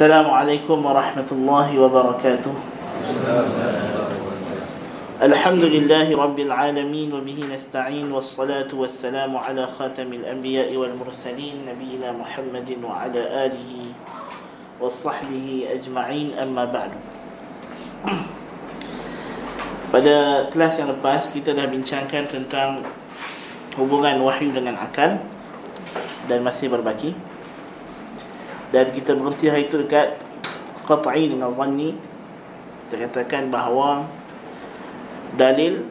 Assalamualaikum warahmatullahi wabarakatuh. Alhamdulillahi rabbil alamin wa bihi nasta'in wassalatu wassalamu ala khatamil anbiya'i wal mursalin nabiyina Muhammadin wa ala alihi wa sahbihi ajma'in, amma ba'du. Pada kelas yang lepas kita dah bincangkan tentang hubungan wahyu dengan akal dan masih berbaki. Dan kita berhenti hari itu dekat qat'i dengan dhanni. Kita katakan bahawa dalil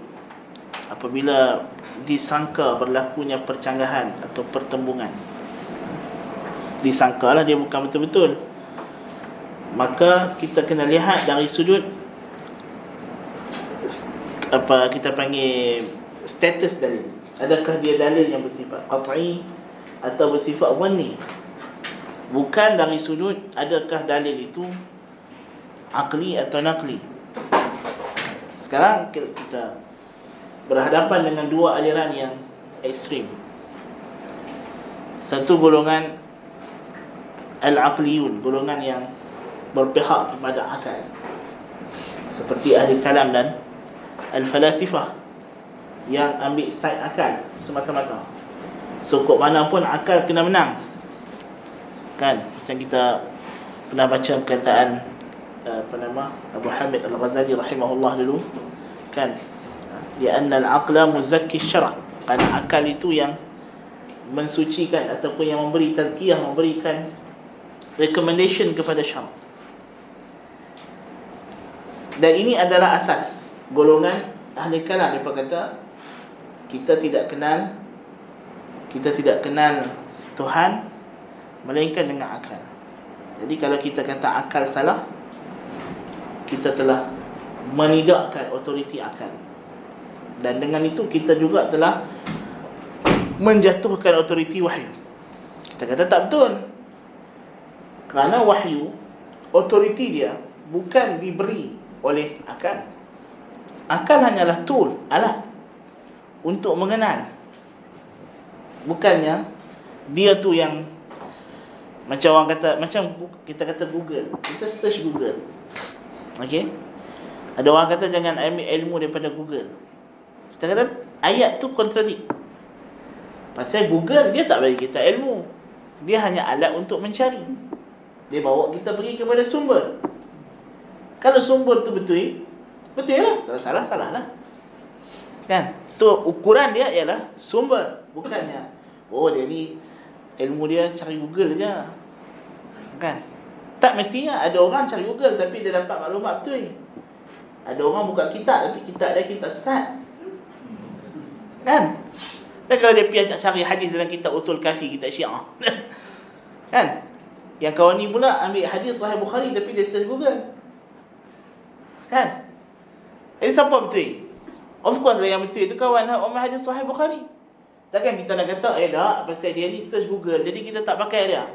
apabila disangka berlakunya percanggahan atau pertembungan, disangkalah dia bukan betul-betul, maka kita kena lihat dari sudut apa kita panggil status dalil. Adakah dia dalil yang bersifat qat'i atau bersifat dhanni? Bukan dari sudut adakah dalil itu akli atau nakli. Sekarang kita berhadapan dengan dua aliran yang ekstrim. Satu golongan al-aqliyun, golongan yang berpihak kepada akal, seperti ahli kalam dan al-falasifah, yang ambil side akal semata-mata. So kok mana pun akal kena menang. Kan, macam kita pernah baca perkataan Abu Hamid Al-Ghazali rahimahullah dulu, kan, li'anna al-aqla muzakki syara', kerana akal itu yang mensucikan ataupun yang memberi tazkiyah, memberikan recommendation kepada syara'. Dan ini adalah asas golongan ahli kalam. Mereka kata kita tidak kenal Tuhan melainkan dengan akal. Jadi kalau kita kata akal salah, kita telah menidakkan otoriti akal. Dan dengan itu kita juga telah menjatuhkan otoriti wahyu. Kita kata tak betul. Kerana wahyu, otoriti dia bukan diberi oleh akal. Akal hanyalah tool, alat untuk mengenal. Bukannya dia tu yang, macam orang kata, macam kita kata Google, kita search Google. Okey? Ada orang kata jangan ambil ilmu daripada Google. Kita kata ayat tu kontradik. Pasal Google dia tak bagi kita ilmu. Dia hanya alat untuk mencari. Dia bawa kita pergi kepada sumber. Kalau sumber tu betul, betul lah. Kalau salah, salah lah. Kan? So ukuran dia ialah sumber. Bukannya dia ni ilmu dia cari Google je. Kan? Tak mestinya. Ada orang cari Google tapi dia dapat maklumat betul. Ada orang buka kitab tapi kitab dia kitab sesat. Kan? Dan kalau dia pergi cari hadis dalam kitab usul kafi, kitab Syiah. Kan? Yang kawan ni pula ambil hadis Sahih Bukhari tapi dia search Google. Kan? Jadi siapa betul? Of course lah yang betul itu kawan Umar hadis Sahih Bukhari. Takkan kita nak kata tak, pasal dia ni search Google jadi kita tak pakai dia.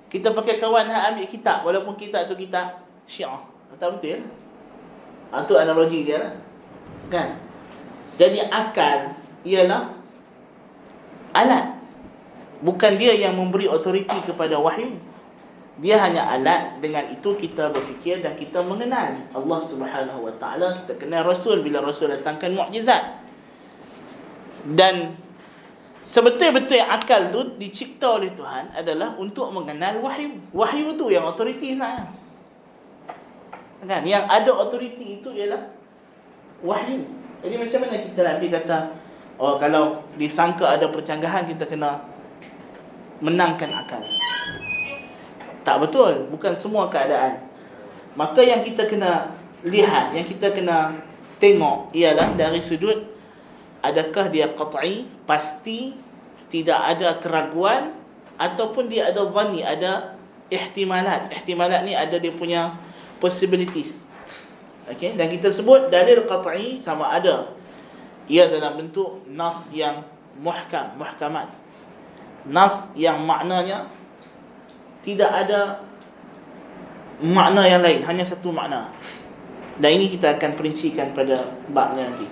Kita pakai kawan ambil kitab walaupun kitab tu kitab Syiah. Tak betul. Itu analogi dia lah. Kan? Jadi akal ialah alat. Bukan dia yang memberi otoriti kepada wahyu. Dia hanya alat. Dengan itu kita berfikir dan kita mengenal Allah Subhanahu Wa Taala. Kita kenal Rasul bila Rasul datangkan mukjizat. Dan sebetul-betul akal tu dicipta oleh Tuhan adalah untuk mengenal wahyu. Wahyu tu yang otoriti sebenarnya. Kan? Yang ada otoriti itu ialah wahyu. Jadi macam mana kita nanti kata kalau disangka ada percanggahan kita kena menangkan akal? Tak betul. Bukan semua keadaan. Maka yang kita kena lihat, yang kita kena tengok ialah dari sudut adakah dia qat'i, pasti, tidak ada keraguan, ataupun dia ada dhanni, ada ihtimalat. Ihtimalat ni ada dia punya possibilities. Okey, dan kita sebut dalil qat'i sama ada ia dalam bentuk nas yang muhkamat. Nas yang maknanya tidak ada makna yang lain, hanya satu makna. Dan ini kita akan perincikan pada babnya nanti.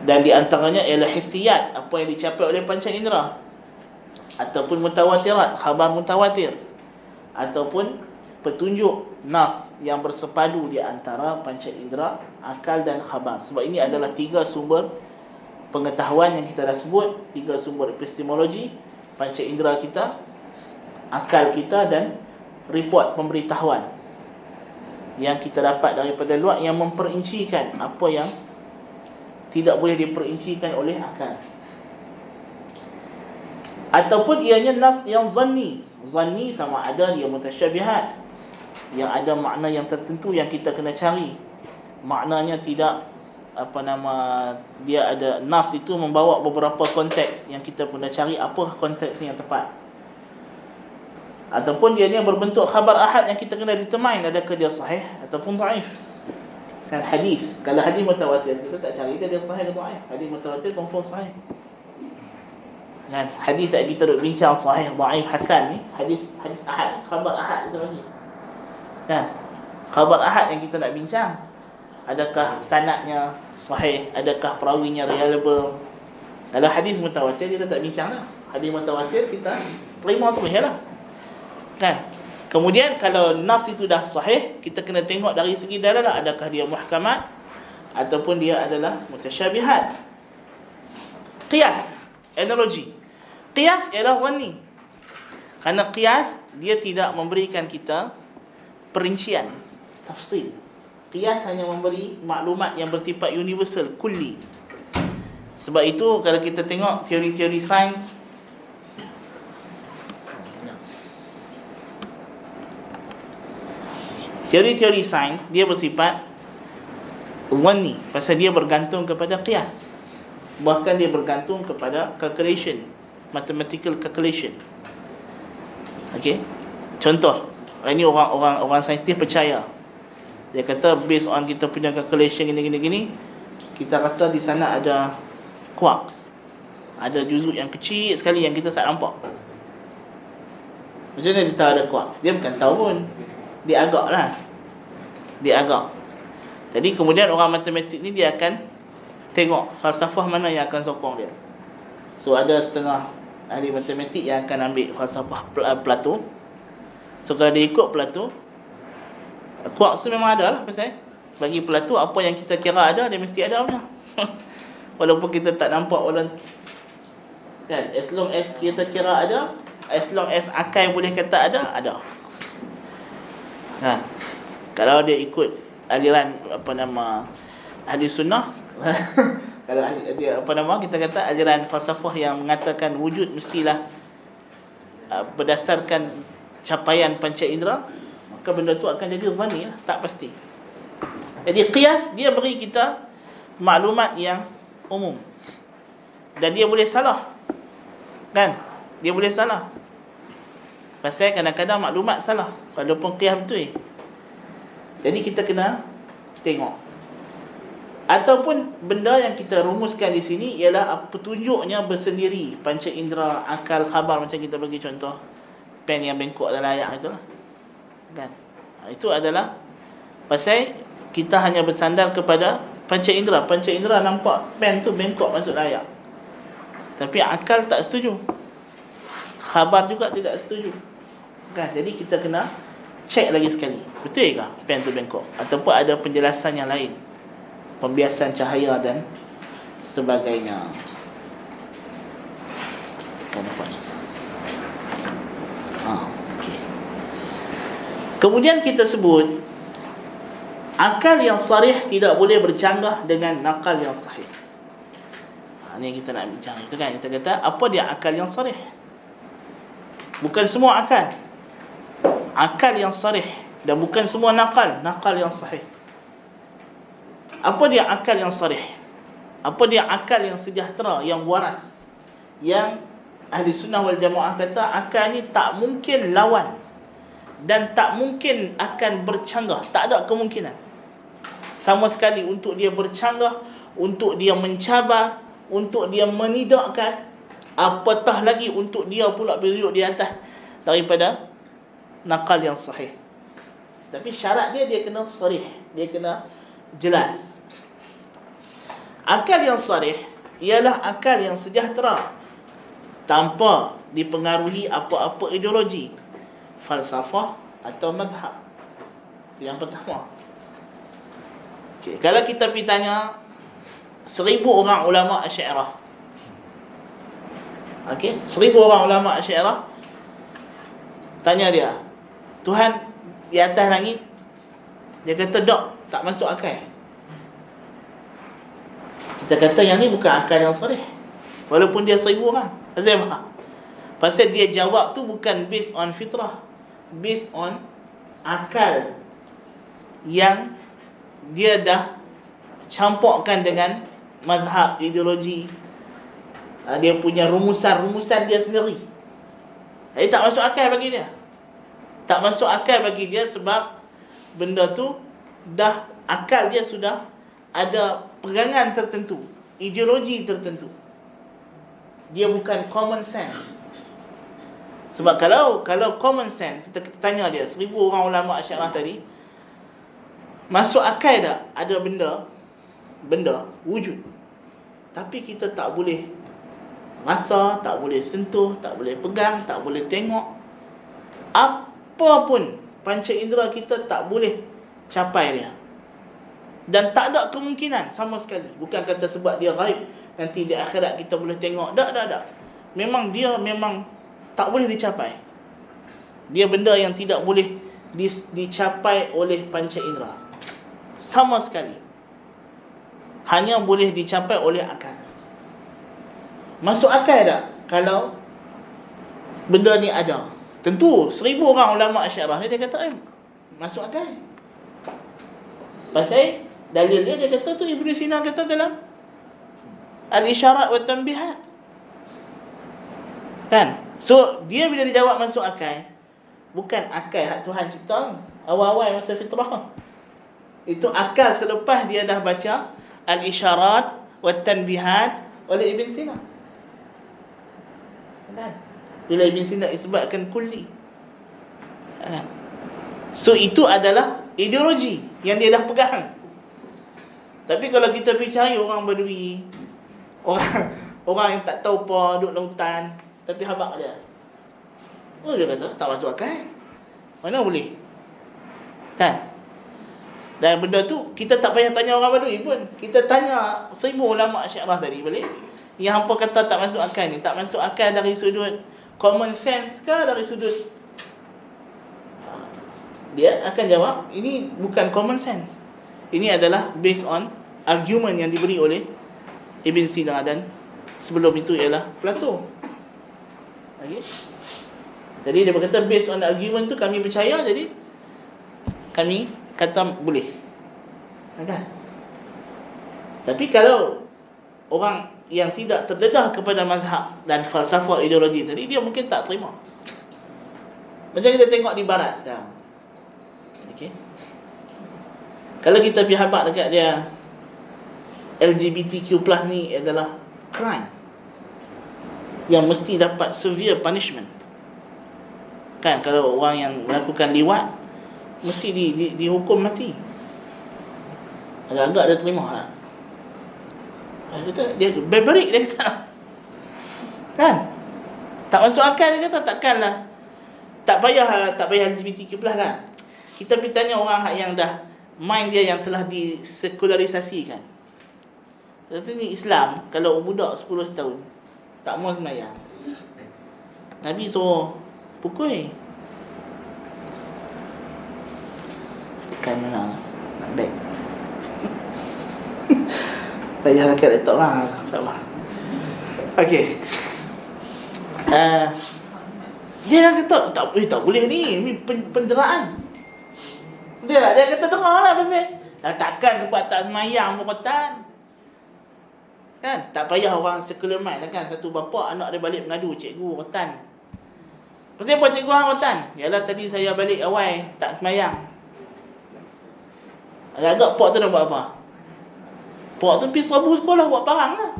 Dan di antaranya ialah hissiyat, apa yang dicapai oleh panca indera, ataupun mutawatirat, khabar mutawatir, ataupun petunjuk nas yang bersepadu di antara panca indera, akal dan khabar. Sebab ini adalah 3 sumber pengetahuan yang kita dah sebut, 3 sumber epistemologi: panca indera kita, akal kita, dan report pemberitahuan yang kita dapat daripada luar, yang memperincikan apa yang tidak boleh diperincikan oleh akal. Ataupun ianya nas yang zanni. Zanni sama ada dia mutasyabihat, yang ada makna yang tertentu yang kita kena cari. Maknanya tidak dia ada nas itu membawa beberapa konteks yang kita kena cari apa konteks yang tepat. Ataupun dia ni berbentuk khabar ahad yang kita kena determine adakah dia sahih ataupun dhaif. Kan hadis, kalau hadis mutawatir kita tak cari dia sahih atau dhaif. Hadis mutawatir confirm sahih. Kan hadis yang kita duk bincang sahih, dhaif, hasan ni, hadis ahad, khabar ahad kita bagi. Kan khabar ahad yang kita nak bincang, adakah sanadnya sahih, adakah perawinya reliable. Kalau hadis mutawatir kita tak bincang dah. Hadis mutawatir kita terima terus lah. Kan? Kemudian kalau nas itu dah sahih, kita kena tengok dari segi dalalah, adakah dia muhkamat ataupun dia adalah mutasyabihat. Qiyas, analogi. Qiyas ialah dhanni. Kerana qiyas dia tidak memberikan kita perincian, tafsil. Qiyas hanya memberi maklumat yang bersifat universal, kulli. Sebab itu kalau kita tengok teori-teori sains, teori-teori sains dia bersifat dhanni, pasal dia bergantung kepada qiyas. Bahkan dia bergantung kepada calculation, mathematical calculation. Okey. Contoh, ini orang saintis percaya. Dia kata based on kita punya calculation gini, kita rasa di sana ada quarks. Ada juzuk yang kecil sekali yang kita tak nampak. Macam mana dia tahu ada quarks? Dia bukan tahu pun. Dia agak lah. Jadi kemudian orang matematik ni dia akan tengok falsafah mana yang akan sokong dia. So ada setengah ahli matematik yang akan ambil falsafah Plato. So kalau dia ikut Plato, quarks tu memang ada lah. Pasal bagi Plato, apa yang kita kira ada, dia mesti ada punya. Walaupun kita tak nampak, kan, as long as kita kira ada, as long as akal boleh kata ada. Kalau dia ikut aliran ahli sunnah, kalau dia kita kata aliran falsafah yang mengatakan wujud mestilah berdasarkan capaian panca indera, maka benda tu akan jadi dhanni lah, tak pasti. Jadi qiyas dia beri kita maklumat yang umum, dan dia boleh salah. Kan? Dia boleh salah. Pasal kadang-kadang maklumat salah walaupun qiyas betul. Jadi kita kena tengok. Ataupun benda yang kita rumuskan di sini ialah petunjuknya bersendiri, panca indera, akal, khabar. Macam kita bagi contoh pen yang bengkok dalam ayat itulah. Kan? Itu adalah pasal kita hanya bersandar kepada panca indera. Panca indera nampak pen tu bengkok masuk ayat. Tapi akal tak setuju. Khabar juga tidak setuju. Kan? Jadi kita kena cek lagi sekali, betul ke pen tu bengkok, ataupun ada penjelasan yang lain, pembiasan cahaya dan sebagainya. Nampak ni. Okay. Kemudian kita sebut akal yang sarih tidak boleh bercanggah dengan nakal yang sahih. Ini yang kita nak bincang itu kan. Kita kata apa dia akal yang sarih? Bukan semua akal. Akal yang sarih, dan bukan semua nakal yang sahih. Apa dia akal yang sarih? Apa dia akal yang sejahtera, yang waras, yang ahli sunnah wal jamaah kata akal ni tak mungkin lawan dan tak mungkin akan bercanggah. Tak ada kemungkinan sama sekali untuk dia bercanggah, untuk dia mencabar, untuk dia menidakkan, apatah lagi untuk dia pula berduduk di atas daripada nakal yang sahih. Tapi syarat dia kena sarih, dia kena jelas. Akal yang sarih ialah akal yang sejahtera, tanpa dipengaruhi apa-apa ideologi, falsafah atau mazhab. Itu yang pertama. Okay. Kalau kita pergi tanya 1000 orang ulama Asy'ariyah. Okey, 1000 orang ulama Asy'ariyah, tanya dia, Tuhan di atas langit? Dia kata tak masuk akal. Kita kata yang ni bukan akal yang sahih, walaupun dia 1000 orang. Pasal dia jawab tu bukan based on fitrah, based on akal yang dia dah campurkan dengan mazhab, ideologi, dia punya rumusan dia sendiri. Jadi tak masuk akal bagi dia. Tak masuk akal bagi dia sebab benda tu dah, akal dia sudah ada pegangan tertentu, ideologi tertentu. Dia bukan common sense. Sebab kalau common sense, kita tanya dia 1000 orang ulama Asy'ariyah tadi, masuk akal tak ada benda wujud, tapi kita tak boleh rasa, tak boleh sentuh, tak boleh pegang, tak boleh tengok, apa pun panca indera kita tak boleh capai dia, dan tak ada kemungkinan sama sekali. Bukan kata sebab dia ghaib, nanti di akhirat kita boleh tengok. Tak. Memang dia tak boleh dicapai. Dia benda yang tidak boleh dicapai oleh panca indera sama sekali. Hanya boleh dicapai oleh akal. Masuk akal tak kalau benda ni ada? Tentu 1000 orang ulama Asy'ariyah ni dia kata masuk akal. Pasal dalil dia kata tu Ibn Sina kata dalam Al-Isyarat wa Tanbihat. Kan? So dia bila dijawab masuk akal, bukan akal hak Tuhan cipta awal-awal masa fitrah. Itu akal selepas dia dah baca Al-Isyarat wa Tanbihat oleh Ibn Sina. Kan? Bila Ibn Sina isbatkan kulli. Kan? So itu adalah ideologi yang dia dah pegang. Tapi kalau kita percaya orang Badui, orang yang tak tahu apa, duduk lautan, tapi habaq dia, dia kata tak masuk akal. Mana boleh? Kan? Dan benda tu kita tak payah tanya orang Badui pun. Kita tanya 1000 ulama Asy'ariyah tadi boleh. Yang hampa kata tak masuk akal ni, tak masuk akal dari sudut common sense ke dari sudut, dia akan jawab ini bukan common sense. Ini adalah based on argument yang diberi oleh Ibn Sina dan sebelum itu ialah Plato. Okay? Jadi dia berkata based on argument tu kami percaya, jadi kami kata boleh. Kan? Tapi kalau orang yang tidak terdedah kepada mazhab dan falsafah ideologi tadi, dia mungkin tak terima. Macam kita tengok di barat sekarang. Okey. Kalau kita pergi habaq dekat dia, LGBTQ+ ni adalah crime yang mesti dapat severe punishment. Kan, kalau orang yang melakukan liwat mesti dihukum mati. Agak-agak dia terima lah. Dia barbaric, dia kata. Kan? Tak masuk akal, dia kata. Takkanlah. Tak payah LGBTQ+ lah. Kita pergi tanya orang yang dah mind dia yang telah disekularisasikan. Kata ni Islam, kalau budak 10 tahun tak mau sembahyang, Nabi suruh pukul. Tekan mana? Nak back. Payah dekat laptop lah. Tak apa. Okey. Dia kata tak boleh ni penderaan. Dia kata dengar lah pasal takkan sebab tak semayang berkotan. Kan? Tak payah orang secular mind kan. Satu bapa anak dia balik mengadu, cikgu rotan. Pasal apa cikgu hang rotan? Yalah tadi saya balik awal tak semayang. Agak-agak pak tu nak buat apa? Pak tu pergi serbu sekolah buat parang lah.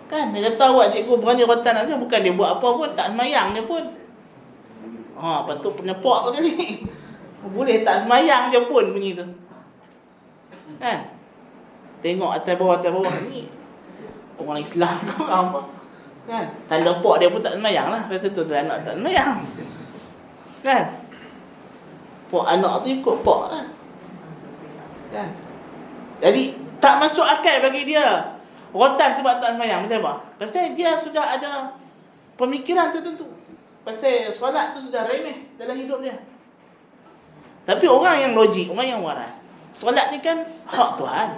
Kan? Dia kata awak cikgu berani rotan aja, bukan dia buat apa pun, tak semayang dia pun. Patut punya pak tu kali. Boleh tak semayang je pun bunyi tu. Kan? Tengok atas bawah ni orang Islam ke apa. Kan? Tanda pak dia pun tak semayang lah. Pasal tu anak tak semayang. Kan? Pok anak tu ikut pok lah. Kan? Jadi tak masuk akal bagi dia rotan sebab tak sembahyang. Pasal apa? Pasal dia sudah ada pemikiran tertentu. Pasal solat tu sudah remeh dalam hidup dia. Tapi orang yang logik, orang yang waras, solat ni kan hak Tuhan.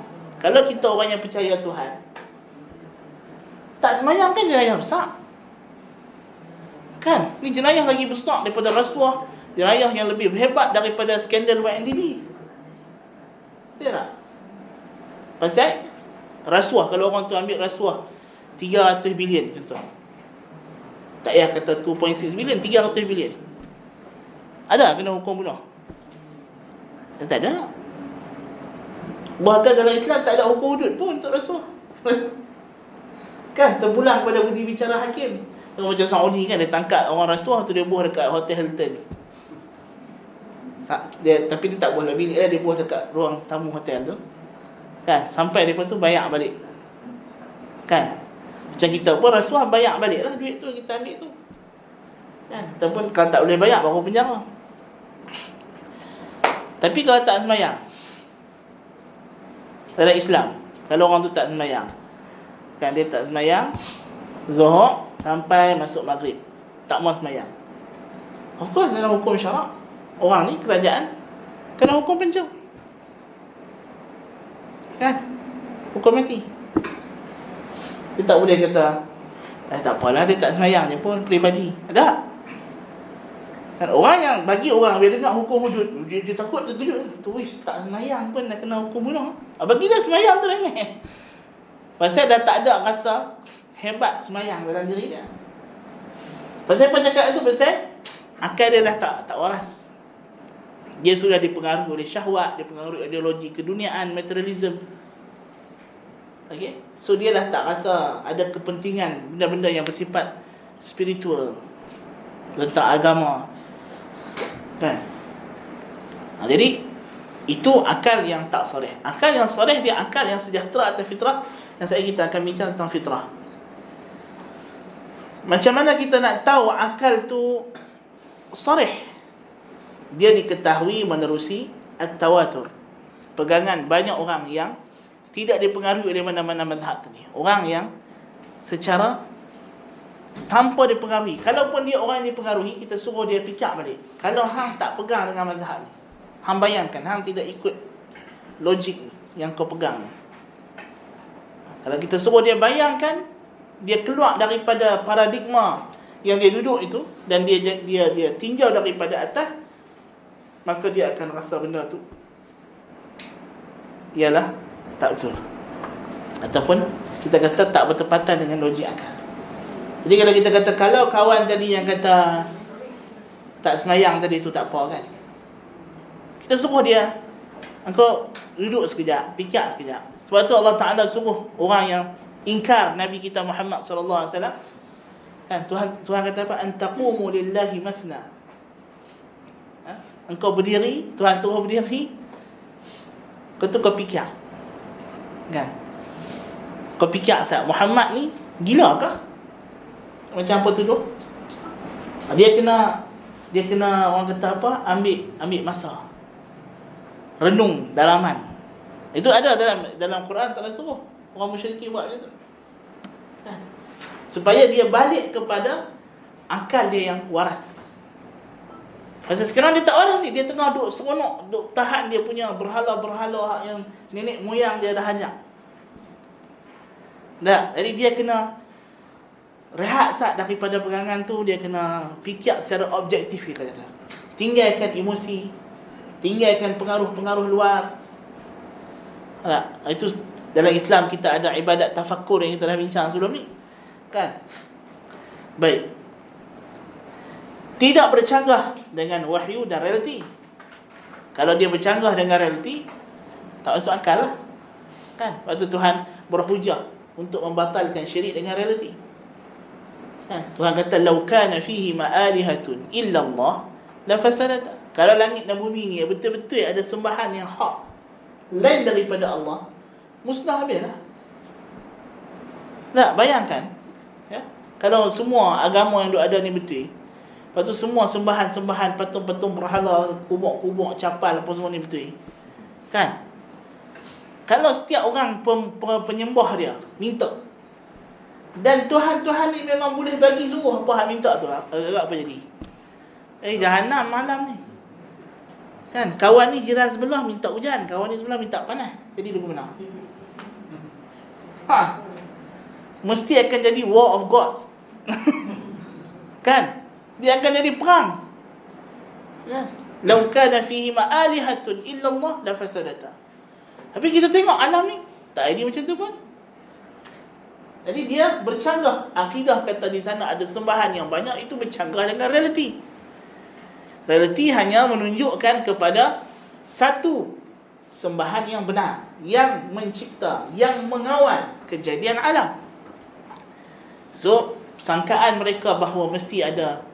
Kalau kita orang yang percaya Tuhan, tak sembahyang kan jenayah besar. Kan? Ni jenayah lagi besar daripada rasuah, jenayah yang lebih hebat daripada skandal YNDB. Betul tak? Pasal rasuah, kalau orang tu ambil rasuah 300 bilion contoh. Tak payah kata 2.6 bilion, 300 bilion. Ada kena hukum bunuh? Tak ada. Bahkan dalam Islam tak ada hukum hudud pun untuk rasuah. Kan, terpulang pada budi bicara hakim. Macam Saudi kan, dia tangkap orang rasuah tu, dia buah dekat Hotel Hilton. Tapi dia tak buah dalam bilik dia buah dekat ruang tamu hotel tu. Kan, sampai daripada tu bayar balik. Kan, macam kita pun rasuah, bayar balik lah duit tu kita ambil tu. Kan, ataupun kalau tak boleh bayar, baru penjara. Tapi kalau tak sembahyang dalam Islam, kalau orang tu tak sembahyang, kan, dia tak sembahyang Zuhur sampai masuk Maghrib, tak mau sembahyang, of course dalam hukum syarak, orang ni kerajaan kena hukum penjara. Kan, hukum mati. Dia tak boleh kata tak apalah, dia tak sembahyang je pun, peribadi. Ada kan, orang yang bagi orang bila dengar hukum hudud, dia takut, dia kejut tu, tak sembahyang pun dah kena hukum bunuh. Bagi dia sembahyang tu remeh. Pasal dah tak ada rasa hebat sembahyang dalam diri dia. Pasal apa cakap itu? Pasal akal dia dah tak waras. Dia sudah dipengaruhi oleh syahwat, dipengaruhi ideologi keduniaan, materialism. Okay? So dia dah tak rasa ada kepentingan benda-benda yang bersifat spiritual, tentang agama. Kan? Jadi itu akal yang tak soleh. Akal yang soleh dia akal yang sejahtera atas fitrah. Yang saya kita akan bincang tentang fitrah. Macam mana kita nak tahu akal tu soleh? Dia diketahui menerusi at-tawatur, pegangan banyak orang yang tidak dipengaruhi oleh mana-mana mazhab tadi. Orang yang secara tanpa dipengaruhi. Kalaupun dia orang yang dipengaruhi, kita suruh dia fikir balik. Kalau hang tak pegang dengan mazhab ni, hang bayangkan hang tidak ikut logik yang kau pegang. Kalau kita suruh dia bayangkan, dia keluar daripada paradigma yang dia duduk itu, dan dia tinjau daripada atas, maka dia akan rasa benda tu ialah tak betul, ataupun kita kata tak bertepatan dengan logik akal. Jadi kalau kita kata, kalau kawan tadi yang kata tak semayang tadi tu tak apa kan, kita suruh dia, engkau duduk sekejap, fikir sekejap. Sebab tu Allah Ta'ala suruh orang yang ingkar Nabi kita Muhammad sallallahu alaihi wasallam, kan, Tuhan kata apa? Antaqumu lillahi mathna. Engkau berdiri, Tuhan suruh berdiri, kau fikir. Kan? Kau fikir sah, Muhammad ni gila ke? Macam apa tuduh? Dia kena orang kata apa? Ambil masa. Renung dalaman. Itu ada dalam Quran, tak ada suruh orang musyrikin buat macam tu. Kan? Supaya dia balik kepada akal dia yang waras. Pasal sekarang dia tak waras ni, dia tengah duk seronok, duk tahan dia punya berhala-berhala yang nenek moyang dia dah hajak. Jadi dia kena rehat sat daripada pegangan tu, dia kena fikir secara objektif, kita kata. Tinggalkan emosi, tinggalkan pengaruh-pengaruh luar. Itu dalam Islam kita ada ibadat tafakkur yang kita dah bincang sebelum ni. Kan? Baik. Tidak bercanggah dengan wahyu dan realiti. Kalau dia bercanggah dengan realiti, tak masuk akal lah. Kan? Lepas tu Tuhan berhujah untuk membatalkan syirik dengan realiti. Tuhan kata, "Lau kana fihi ma'alihatun illa Allah la fasadata." Kalau langit dan bumi ni betul-betul ada sembahan yang hak lain daripada Allah, musnah habislah. Tak, bayangkan, ya, kalau semua agama yang ada ni betul, Lepas tu semua sembahan-sembahan, patung-patung berhala, kubur-kubur, capal, apa semua ni betul. Kan? Kalau setiap orang penyembah dia minta, dan Tuhan-Tuhan ni memang boleh bagi suruh apa hak minta tu, apa jadi? Jahanam malam ni. Kan? Kawan ni jiran sebelah minta hujan, kawan ni sebelah minta panas. Jadi dia mana? Mesti akan jadi war of gods. Kan? Dia akan jadi perang. Kan? Lau kana fihi ma'alihatun illa Allah la fasadata. Tapi kita tengok alam ni tak ada macam tu pun. Jadi dia bercanggah. Akidah kata di sana ada sembahan yang banyak, itu bercanggah dengan realiti. Realiti hanya menunjukkan kepada satu sembahan yang benar, yang mencipta, yang mengawal kejadian alam. So, sangkaan mereka bahawa mesti ada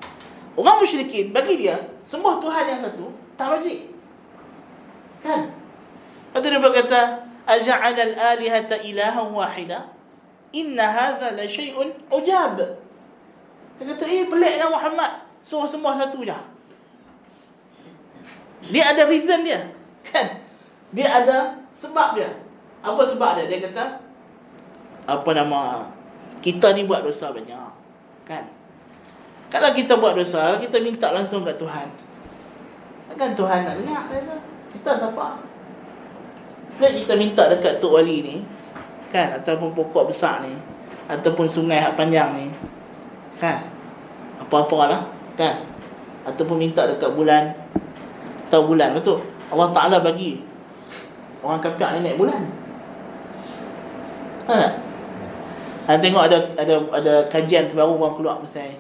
orang musyrikin, bagi dia sembah Tuhan yang satu tak logik. Kan? Lepas tu dia berkata, aja'ala al-alihata ilahan wahida inna hadha la syai'un ujab. Dia kata, peliknya Muhammad suruh sembah satu je. Dia ada reason dia. Kan? Dia ada sebab dia. Apa sebab dia? Dia kata, kita ni buat dosa banyak. Kan? Kalau kita buat dosa, kita minta langsung kat Tuhan. Takkan Tuhan nak dengar? Kita siapa? Kita minta dekat Tok Wali ni, kan, ataupun pokok besar ni, ataupun sungai hak panjang ni, kan, apa-apa lah, kan, ataupun minta dekat bulan. Tahu bulan betul, Allah Ta'ala bagi orang kafir ni naik bulan. Kan tak? Tengok ada kajian terbaru orang keluar pasal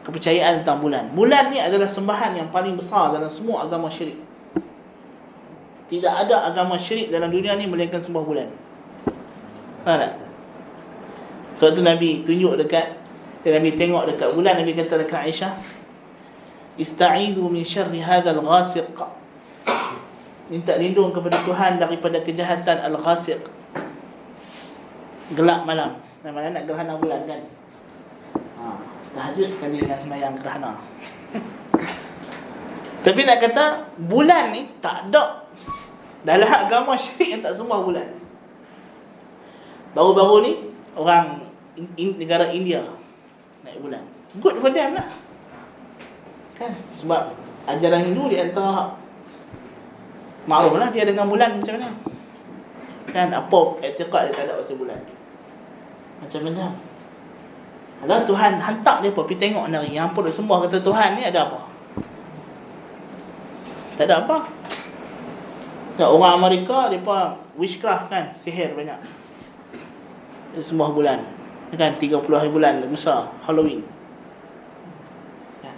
kepercayaan tentang bulan. Bulan ni adalah sembahan yang paling besar dalam semua agama syirik. Tidak ada agama syirik dalam dunia ni melainkan sembah bulan. Faham tak? Sebab tu Nabi tunjuk dekat, Nabi tengok dekat bulan, Nabi kata dekat Aisyah, ista'idhu min syarri hadzal ghasiq. Minta lindung kepada Tuhan daripada kejahatan al-ghasiq, gelap malam. Namanya nak gerhana bulan kan. Tahajud kan dia dengan sembahyang gerhana. Tapi nak kata bulan ni tak ada dalam agama syirik yang tak sembah bulan. Baru-baru ni orang negara India naik bulan. Good for them lah. Kan? Sebab ajaran Hindu di antara maklum lah dia dengan bulan macam mana. Kan? Apa i'tiqad dia tak ada pasal bulan. Macam-macam. Alah Tuhan hantar dia pergi tengok nari. Yang apa dia sembah kata Tuhan ni ada apa? Tak ada apa. Ya, orang Amerika mereka witchcraft kan, sihir banyak. Dia sembah bulan. Kan 30 hari bulan besar Halloween. Kan?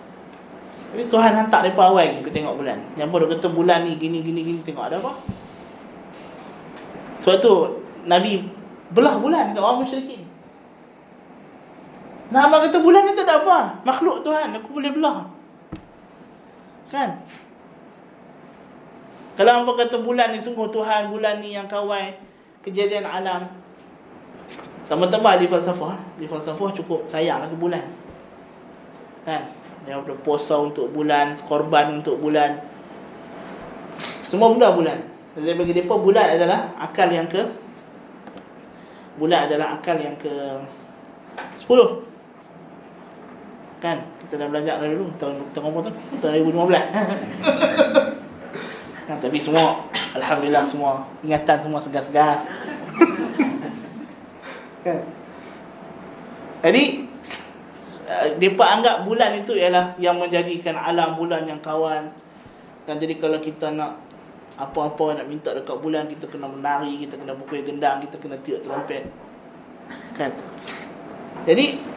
Jadi Tuhan hantar mereka awal pergi tengok bulan. Yang apa dia kata bulan ni gini tengok ada apa? Sebab tu Nabi belah bulan kat orang musyrikin. Nah, abang kata bulan ni tak ada apa, makhluk Tuhan, aku boleh belah. Kan? Kalau abang kata bulan ni sungguh Tuhan, bulan ni yang kawal kejadian alam, tambah-tambah di falsafah cukup sayang ke bulan. Kan? Dia ada puasa untuk bulan, korban untuk bulan, semua benda bulan. Saya bagi mereka bulan adalah akal yang ke 10. Kan? Kita dah belajar dulu tahun berapa tu? Tahun 2015. Kan, tapi semua alhamdulillah semua ingatan semua segar-segar. Kan? Jadi mereka anggap bulan itu ialah yang menjadikan alam bulan yang kawan. Dan jadi kalau kita nak apa-apa nak minta dekat bulan, kita kena menari, kita kena pukul gendang, kita kena tiup trompet. Kan? Jadi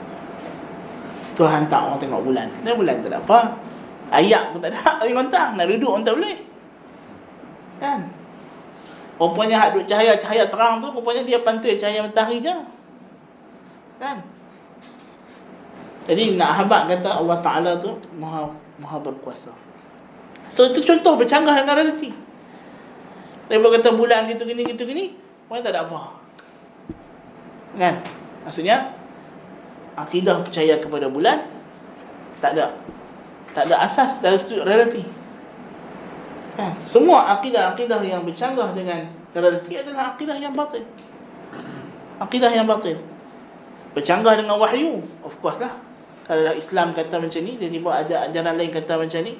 Tuhan tak orang tengok bulan. Dan bulan tak ada apa. Ayak pun tak ada. Air kontang. Nak duduk pun tak boleh. Kan? Rupanya hak duduk cahaya terang tu, rupanya dia pantui cahaya matahari je. Kan? Jadi nak habaq kata Allah Ta'ala tu Maha berkuasa. So itu contoh bercanggah dengan realiti. Dia kata bulan gitu gini, pun tak ada apa. Kan? Maksudnya akidah percaya kepada bulan tak ada. Tak ada asas dalam sudut realiti. Kan? Semua akidah-akidah yang bercanggah dengan realiti adalah akidah yang batil. Akidah yang batil. Bercanggah dengan wahyu, of course lah. Kalau Islam kata macam ni, tiba-tiba ada ajaran lain kata macam ni,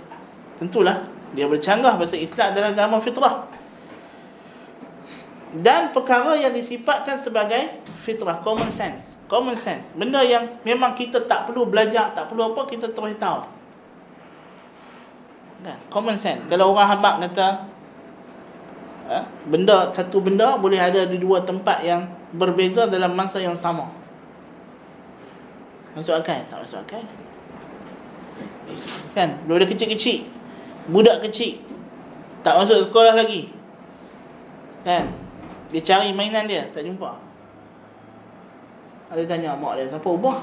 tentulah dia bercanggah. Pasal Islam adalah agama fitrah. Dan perkara yang disifatkan sebagai fitrah, common sense. Common sense, benda yang memang kita tak perlu belajar, tak perlu apa, kita terus tahu. Kan? Common sense. Kalau orang habaq kata satu benda boleh ada di dua tempat yang berbeza dalam masa yang sama, masuk akal? Tak masuk akal. Kan? Bila dia kecil-kecil, budak kecil tak masuk sekolah lagi, kan, dia cari mainan dia, tak jumpa. Ada tanya mak dia, siapa ubah?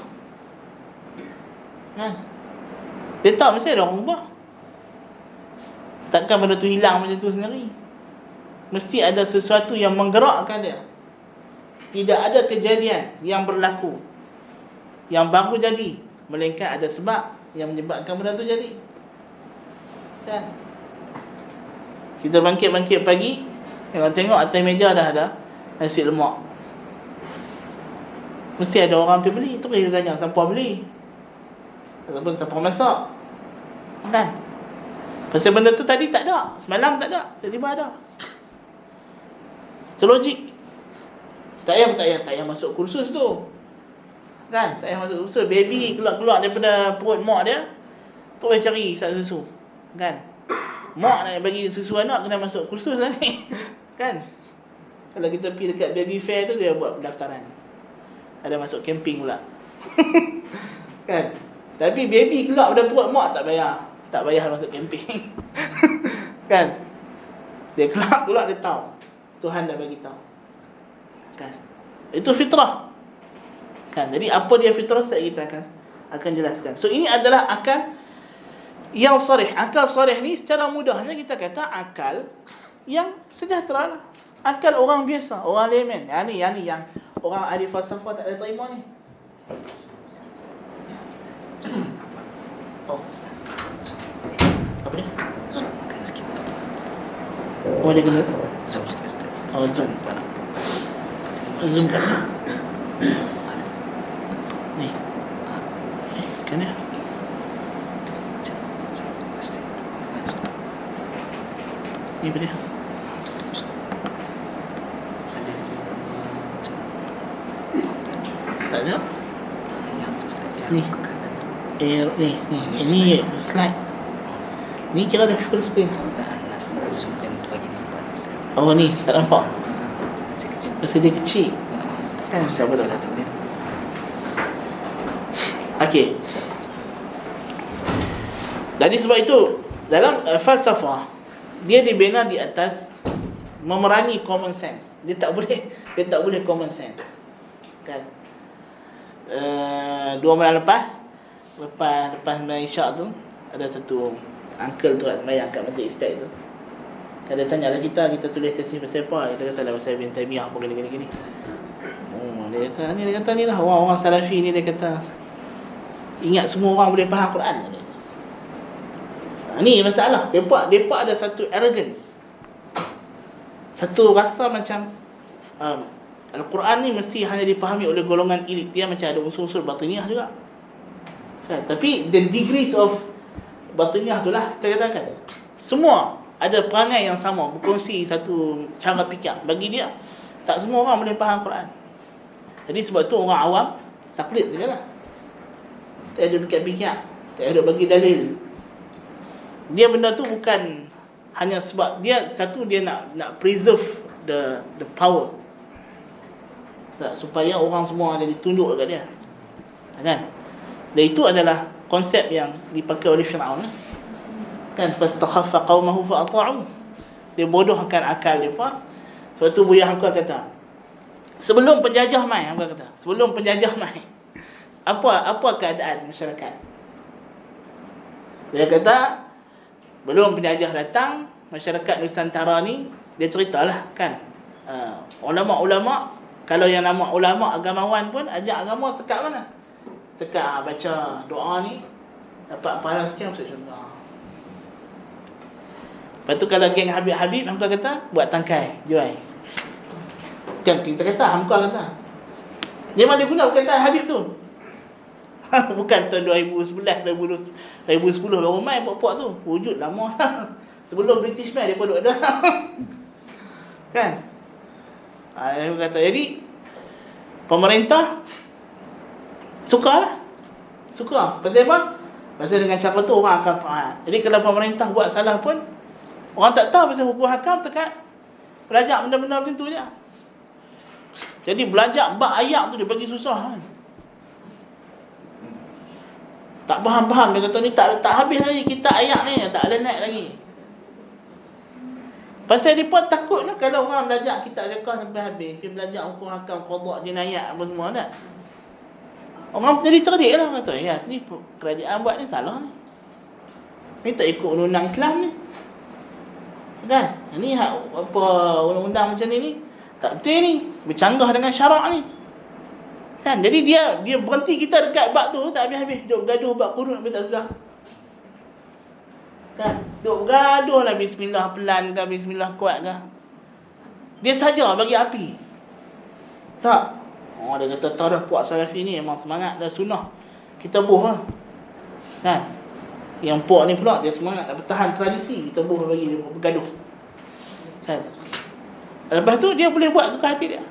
Kan? Dia tahu mesti ada orang ubah. Takkan benda tu hilang macam tu sendiri. Mesti ada sesuatu yang menggerakkan dia. Tidak ada kejadian yang berlaku yang baru jadi, melainkan ada sebab yang menyebabkan benda tu jadi. Kan? Kita bangkit-bangkit pagi, tengok atas meja dah ada nasi lemak. Mesti ada orang pergi beli. Tu kita tanya, siapa beli? Ataupun siapa masak? Kan? Pasal benda tu tadi tak ada, semalam tak ada, tiba-tiba ada. Itu logik. Tak payah masuk kursus tu. Kan? Tak payah masuk kursus. Baby keluar daripada perut mak dia, tu boleh cari susu. Kan? Mak nak bagi susu anak, kena masuk kursus lah ni. Kan? Kalau kita pergi dekat baby fair tu, dia buat pendaftaran. Ada masuk camping pula. Kan? Tapi baby keluar daripada perut mak, tak payah masuk camping. Kan? Dia keluar dia tahu Tuhan dah bagi tahu. Kan? Itu fitrah. Kan? Jadi apa dia fitrah, kita akan jelaskan. So ini adalah akal yang sarih. Akal sarih ni secara mudahnya kita kata akal yang sejahtera lah. Akal orang biasa, orang layman. Yang orang ahli falsafah tak ada terima ni. Oh. Apa ni? Oh, dia kena Zoom sikit. Oh, zoom. Zoom kan? Ni. Kan ya? Ni apa dia? Tak ada? Ni. Ni. Ini slide. Ni kira dah full screen. Zoomkan untuk bagi nampak. Oh ni, tak nampak. Kecil-kecil. Pasal dia kecil. Kan siapa dah tak boleh. Okey. Jadi sebab itu dalam falsafah dia dibina di atas memerangi common sense. Dia tak boleh common sense. Kan? 2 malam lepas sembahyang Isyak tu, ada satu uncle tu kat sembahyang kat Masjid Istiad tu. Dia tanya lah kita tulis tesis pasal apa? Kita kata lah pasal Ibn Taymiyah apa gini. Oh, dia kata ni lah orang-orang Salafi ni, dia kata ingat semua orang boleh faham Quran. Dia kata. Ni masalah. Depa ada satu arrogance. Satu rasa macam Al-Quran ni mesti hanya dipahami oleh golongan elit. Dia macam ada unsur-unsur batiniah juga. Kan? Tapi the degrees of batiniah tu lah kita katakan. Semua ada perangai yang sama, berkongsi satu cara fikir. Bagi dia, tak semua orang boleh faham Quran. Jadi sebab tu orang awam taklid je lah. Tak ada fikir-fikir, tak ada bagi dalil. Dia benda tu bukan hanya sebab dia nak preserve the power. Tak, supaya orang semua ada ditunduk dekat dia. Kan? Dan itu adalah konsep yang dipakai oleh Firaun. Kan, fastakhaffa qaumahu fa'ata'u. Dia bodohkan akal dia pun. Sebab tu Buya Hamka kata, sebelum penjajah mai, apa keadaan masyarakat? Dia kata belum penjajah datang, masyarakat Nusantara ni, dia ceritalah kan, ulama-ulama, kalau yang nama ulama agamawan pun ajak agama dekat mana? Dekat baca doa ni, dapat pahala sekian masuk syurga. Lepas tu kalau geng Habib-Habib, hamka kata buat tangkai, jual. Kan kita kata, hamka kata. Dia mana guna perkataan Habib tu? Bukan tahun 2011, 2010 baru main puak-puak tu. Wujud lama. Sebelum British main, dia pun duduk ada. Kan? Dia kata, jadi pemerintah suka lah. Suka. Pasal apa? Pasal dengan cara tu orang akan taat. Jadi kalau pemerintah buat salah pun, orang tak tahu pasal hukum hakam, tekat belajar benda-benda macam tu je. Jadi belajar bab ayat tu dia bagi susah kan. Tak faham-faham, dia kata ni tak habis lagi kita ayat ni, tak ada naik lagi. Pasal dia pun takut lah kalau orang belajar kitab fiqh sampai habis, dia belajar hukum hakam, qada, jinayat apa semua tak. Orang jadi cerdik lah, kata ya ni kerajaan buat ni salah ni. Ni tak ikut undang-undang Islam ni. Kan? Ni apa undang-undang macam ni tak betul ni, bercanggah dengan syarak ni. Kan? Jadi dia berhenti kita dekat bab tu tak habis-habis, duk gaduh bab qunut pun tak sudah. Kan? Duk gaduh lah bismillah pelan ke, bismillah kuat ke. Dia saja bagi api. Tak. Oh, dia kata tak dah puak Salafi ni memang semangat dan sunnah. Kita buh lah. Kan? Yang puak ni pula dia semangat nak bertahan tradisi, kita buh bagi dia bergaduh. Kan? Lepas tu dia boleh buat suka hati dia.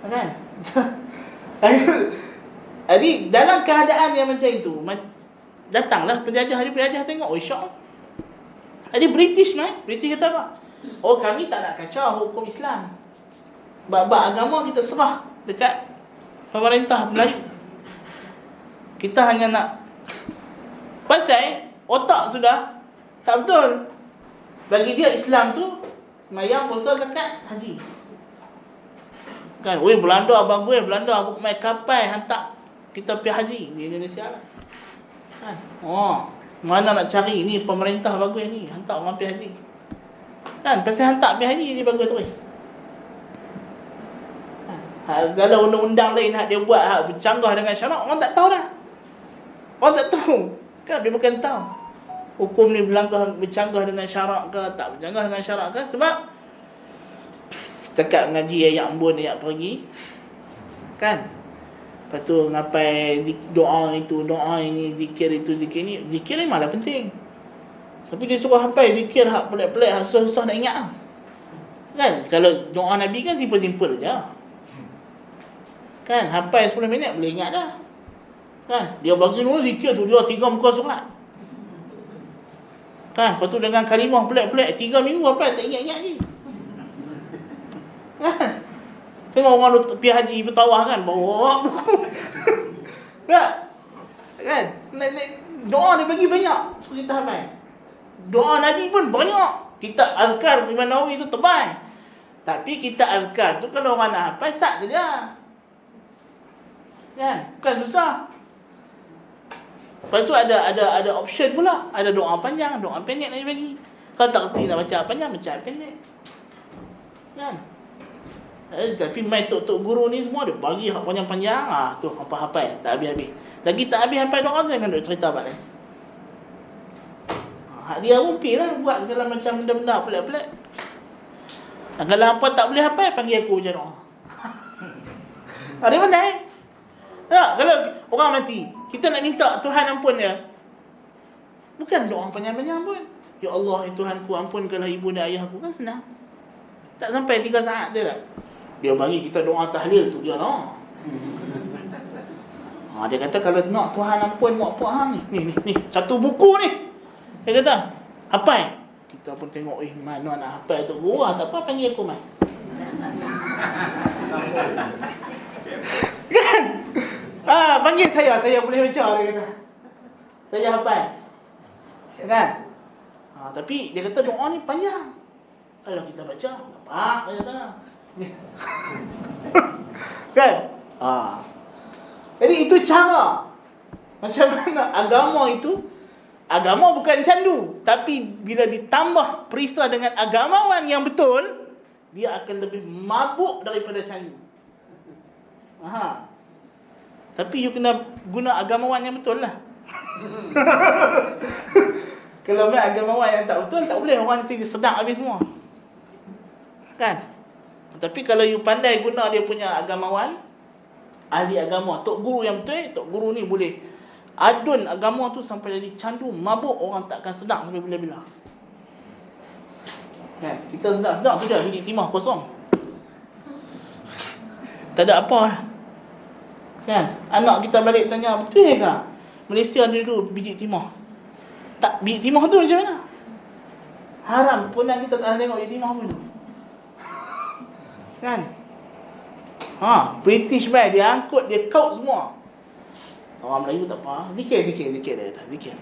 Kan? Jadi dalam keadaan yang macam itu, datanglah penjajah, dia penjajah tengok, oh syak. Jadi British kata apa? Oh kami tak nak kacau hukum Islam. Bab-bab agama kita serah dekat pemerintah Melayu. Kita hanya nak pasal otak sudah tak betul. Bagi dia Islam tu sembahyang, puasa, zakat, haji. Kan, oi Belanda bagus, Belanda main kapal hantar kita pergi haji di Indonesia lah. Kan? Oh, mana nak cari ni pemerintah bagus ni, hantar orang pergi haji. Kan, pasal hantar pergi haji ni bagus terus. Kalau undang-undang lain hak dia buat bercanggah dengan syarak, orang tak tahu dah. Orang tak tahu. Kan dia bukan tahu hukum ni bercanggah dengan syarak ke, tak bercanggah dengan syarak ke, sebab setakat mengaji ayat embun, ayat pergi. Kan? Lepas tu ngapai doa itu, doa ini, zikir itu, zikir ni. Zikir ni malah penting. Tapi dia suruh hafal zikir hak pelik-pelik, hak susah nak ingat. Kan? Kalau doa Nabi kan simple-simple je. Kan? Hafal 10 minit boleh ingat dah. Kan? Dia bagi dulu zikir tu, dia 3 muka surat. Kan? Lepas tu dengan kalimah pelik-pelik, 3 minggu hafal tak ingat-ingat ni. Kan? Tengok orang pergi haji bertawah kan, bawa buku. Kan? Doa dia bagi banyak supaya kita hafal. Doa Nabi pun banyak. Kitab Azkar Imam Nawawi tu tebal. Tapi kitab Azkar tu kalau orang nak hafal sat saja. Kan? Bukan susah. Lepas tu ada option pula. Ada doa panjang, doa pendek nak bagi. Kalau tak kerti nak baca panjang, baca pendek. Kan? Tapi mai tok-tok guru ni semua dia bagi hak panjang-panjang. Tu hafal-hafal tak habis-habis. Lagi tak habis hafal doa jangan duk cerita balik. Hak dia pun lah buat segala macam benda-benda pelik-pelik. Kalau apa tak boleh hafal, panggil aku je doa. Dia pandai. Tak, kalau orang mati, kita nak minta Tuhan ampun dia. Bukan doa panjang-panjang pun. Ya Allah, Tuhanku ampunkanlah ibu dan ayahku, kan senang. Tak sampai 3 saat je dah. Dia bagi kita doa tahlil tu dia nak. Dia kata kalau nak Tuhan ampun mak puak hang ni satu buku ni. Dia kata, hafal. Kita pun tengok mana nak hafal tu guru, tak apa panggil aku mai. Kan? Panggil saya boleh baca, dia kata. Saya hafal. Kan? Tapi dia kata doa ni panjang. Kalau kita baca, apa dia kata. Kan? Jadi itu cara. Macam mana agama itu, agama bukan candu, tapi bila ditambah perisa dengan agamawan yang betul, dia akan lebih mabuk daripada candu. Tapi you kena guna agamawan yang betul lah. Kalau main agamawan yang tak betul, tak boleh orang nanti sedang habis semua. Kan? Tapi kalau you pandai guna dia punya agamawan, ahli agama, tok guru yang betul, tok guru ni boleh adun agama tu sampai jadi candu, mabuk, orang takkan sedang sampai bila-bila. Kan? Kita sedang-sedang tu je, biji timah kosong. Tak ada apa lah. Kan? Anak kita balik tanya, betul ke Malaysia dulu biji timah? Tak, biji timah tu macam mana? Haram, punan kita tak nak tengok biji timah pun. Kan? British man, dia angkut, dia kaut semua. Orang Melayu tak apa. Zikir dia kata, zikir.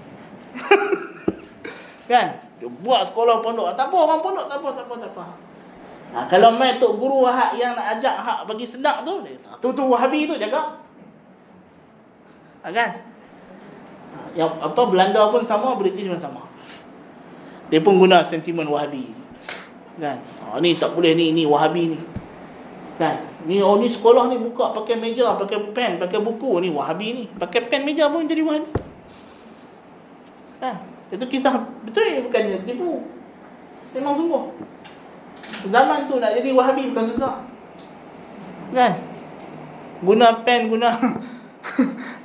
Kan? Dia buat sekolah pondok. Tak apa, orang pondok tak apa. Kalau main tok guru hak yang nak ajak hak bagi sedap tu, tu Wahabi tu jaga. Kan? Yang apa, Belanda pun sama, British pun sama. Dia pun guna sentimen Wahabi. Kan? Ni tak boleh ni Wahabi ni. Kan? Ni sekolah ni buka pakai meja, pakai pen, pakai buku, ni Wahabi ni. Pakai pen meja pun jadi Wahabi. Kan? Itu kisah betul, bukannya tipu. Memang sungguh. Zaman tu nak jadi Wahabi bukan susah. Kan? Guna pen, guna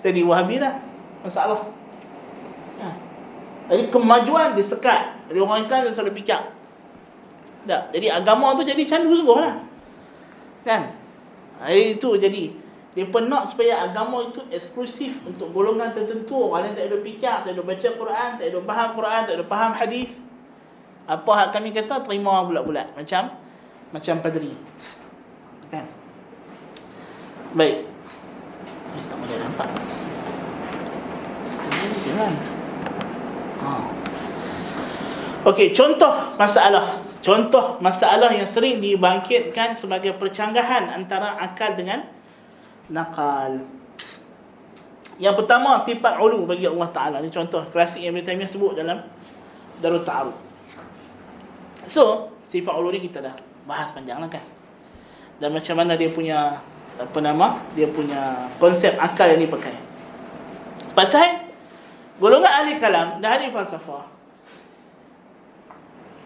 jadi Wahabi dah. Masalah. Kan? Jadi kemajuan disekat. Jadi orang Islam dia selalu fikir. Tak, jadi agama tu jadi candu sungguh lah. Kan? Itu jadi dia pun nak supaya agama itu eksklusif untuk golongan tertentu, orang yang tak ada fikir, tak ada baca Quran, tak ada faham Quran, tak ada faham hadis. Apa hak kami kata, terima bulat-bulat macam padri. Kan? Baik. Tak boleh nampak. Jangan. Okey, Contoh masalah yang sering dibangkitkan sebagai percanggahan antara akal dengan nakal. Yang pertama, sifat ulu bagi Allah Ta'ala. Ini contoh klasik yang Ibn Taymiyah sebut dalam Darut Ta'arud. So, sifat ulu ni kita dah bahas panjang lah kan. Dan macam mana dia punya dia punya konsep akal yang dipakai. Pasal golongan ahli kalam dan ahli falsafah,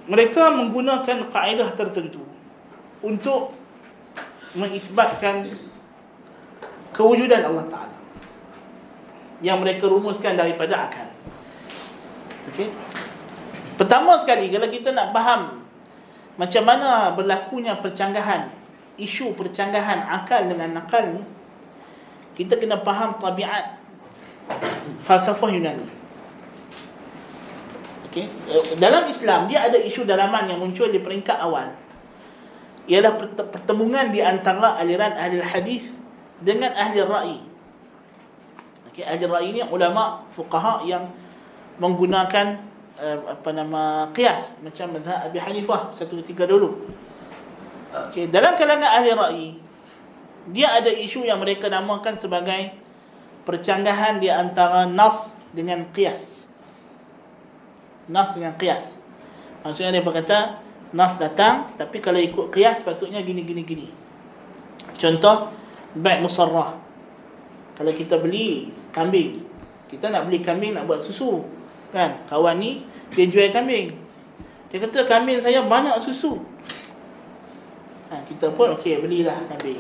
mereka menggunakan kaedah tertentu untuk mengisbatkan kewujudan Allah Ta'ala yang mereka rumuskan daripada akal. Okey. Pertama sekali, kalau kita nak faham macam mana berlakunya percanggahan, isu percanggahan akal dengan nakal ni, kita kena faham tabiat falsafah Yunani. Okay. Dalam Islam, dia ada isu dalaman yang muncul di peringkat awal. Ialah pertemuan di antara aliran ahli hadis dengan ahli ra'i. Okay. Ahli ra'i ni ulama fuqaha yang menggunakan qiyas, macam mazhab Abi Hanifah satu ketika dulu. Okay. Dalam kalangan ahli ra'i, dia ada isu yang mereka namakan sebagai percanggahan di antara nas dengan qiyas. Nas dengan qiyas. Maksudnya dia berkata nas datang, tapi kalau ikut qiyas sepatutnya gini. Contoh, bai' musarrah. Kalau kita beli kambing, kita nak beli kambing nak buat susu, kan? Kawan ni dia jual kambing. Dia kata kambing saya banyak susu. Kita pun okey, belilah kambing.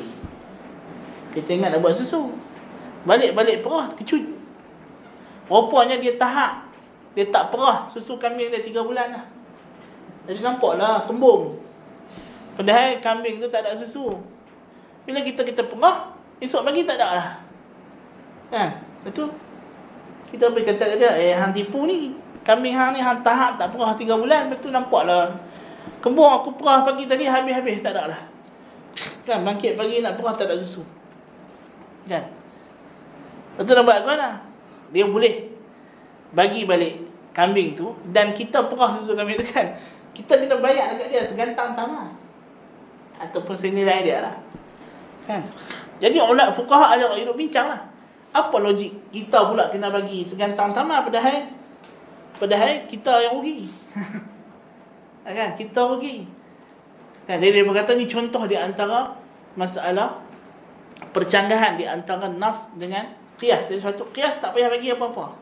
Kita ingat nak buat susu. Balik perah kecut. Rupanya dia tahap, dia tak perah susu kambing dia 3 bulan lah. Jadi nampaklah kembung. Padahal kambing tu tak ada susu. Bila kita perah, esok pagi tak ada lah. Kan? Betul? Kita boleh kata dia, hang tipu ni. Kambing hang ni hang tahap tak perah 3 bulan, betul nampaklah kembung aku perah pagi tadi habis tak ada lah. Kan? Bangkit pagi nak perah tak ada susu. Kan? Betul nak buat apa lah? Dia boleh bagi balik kambing tu, dan kita perah susu kambing tu kan, kita kena bayar dekat dia segantang tamar ataupun senilai dia lah. Kan? Jadi ulama fuqaha ada hidup bincang lah, apa logik kita pula kena bagi segantang tamar padahal kita yang rugi. Kan? Kita rugi. Kan? Jadi dia berkata ni contoh di antara masalah percanggahan di antara nas dengan qiyas. Jadi suatu qiyas tak payah bagi apa-apa.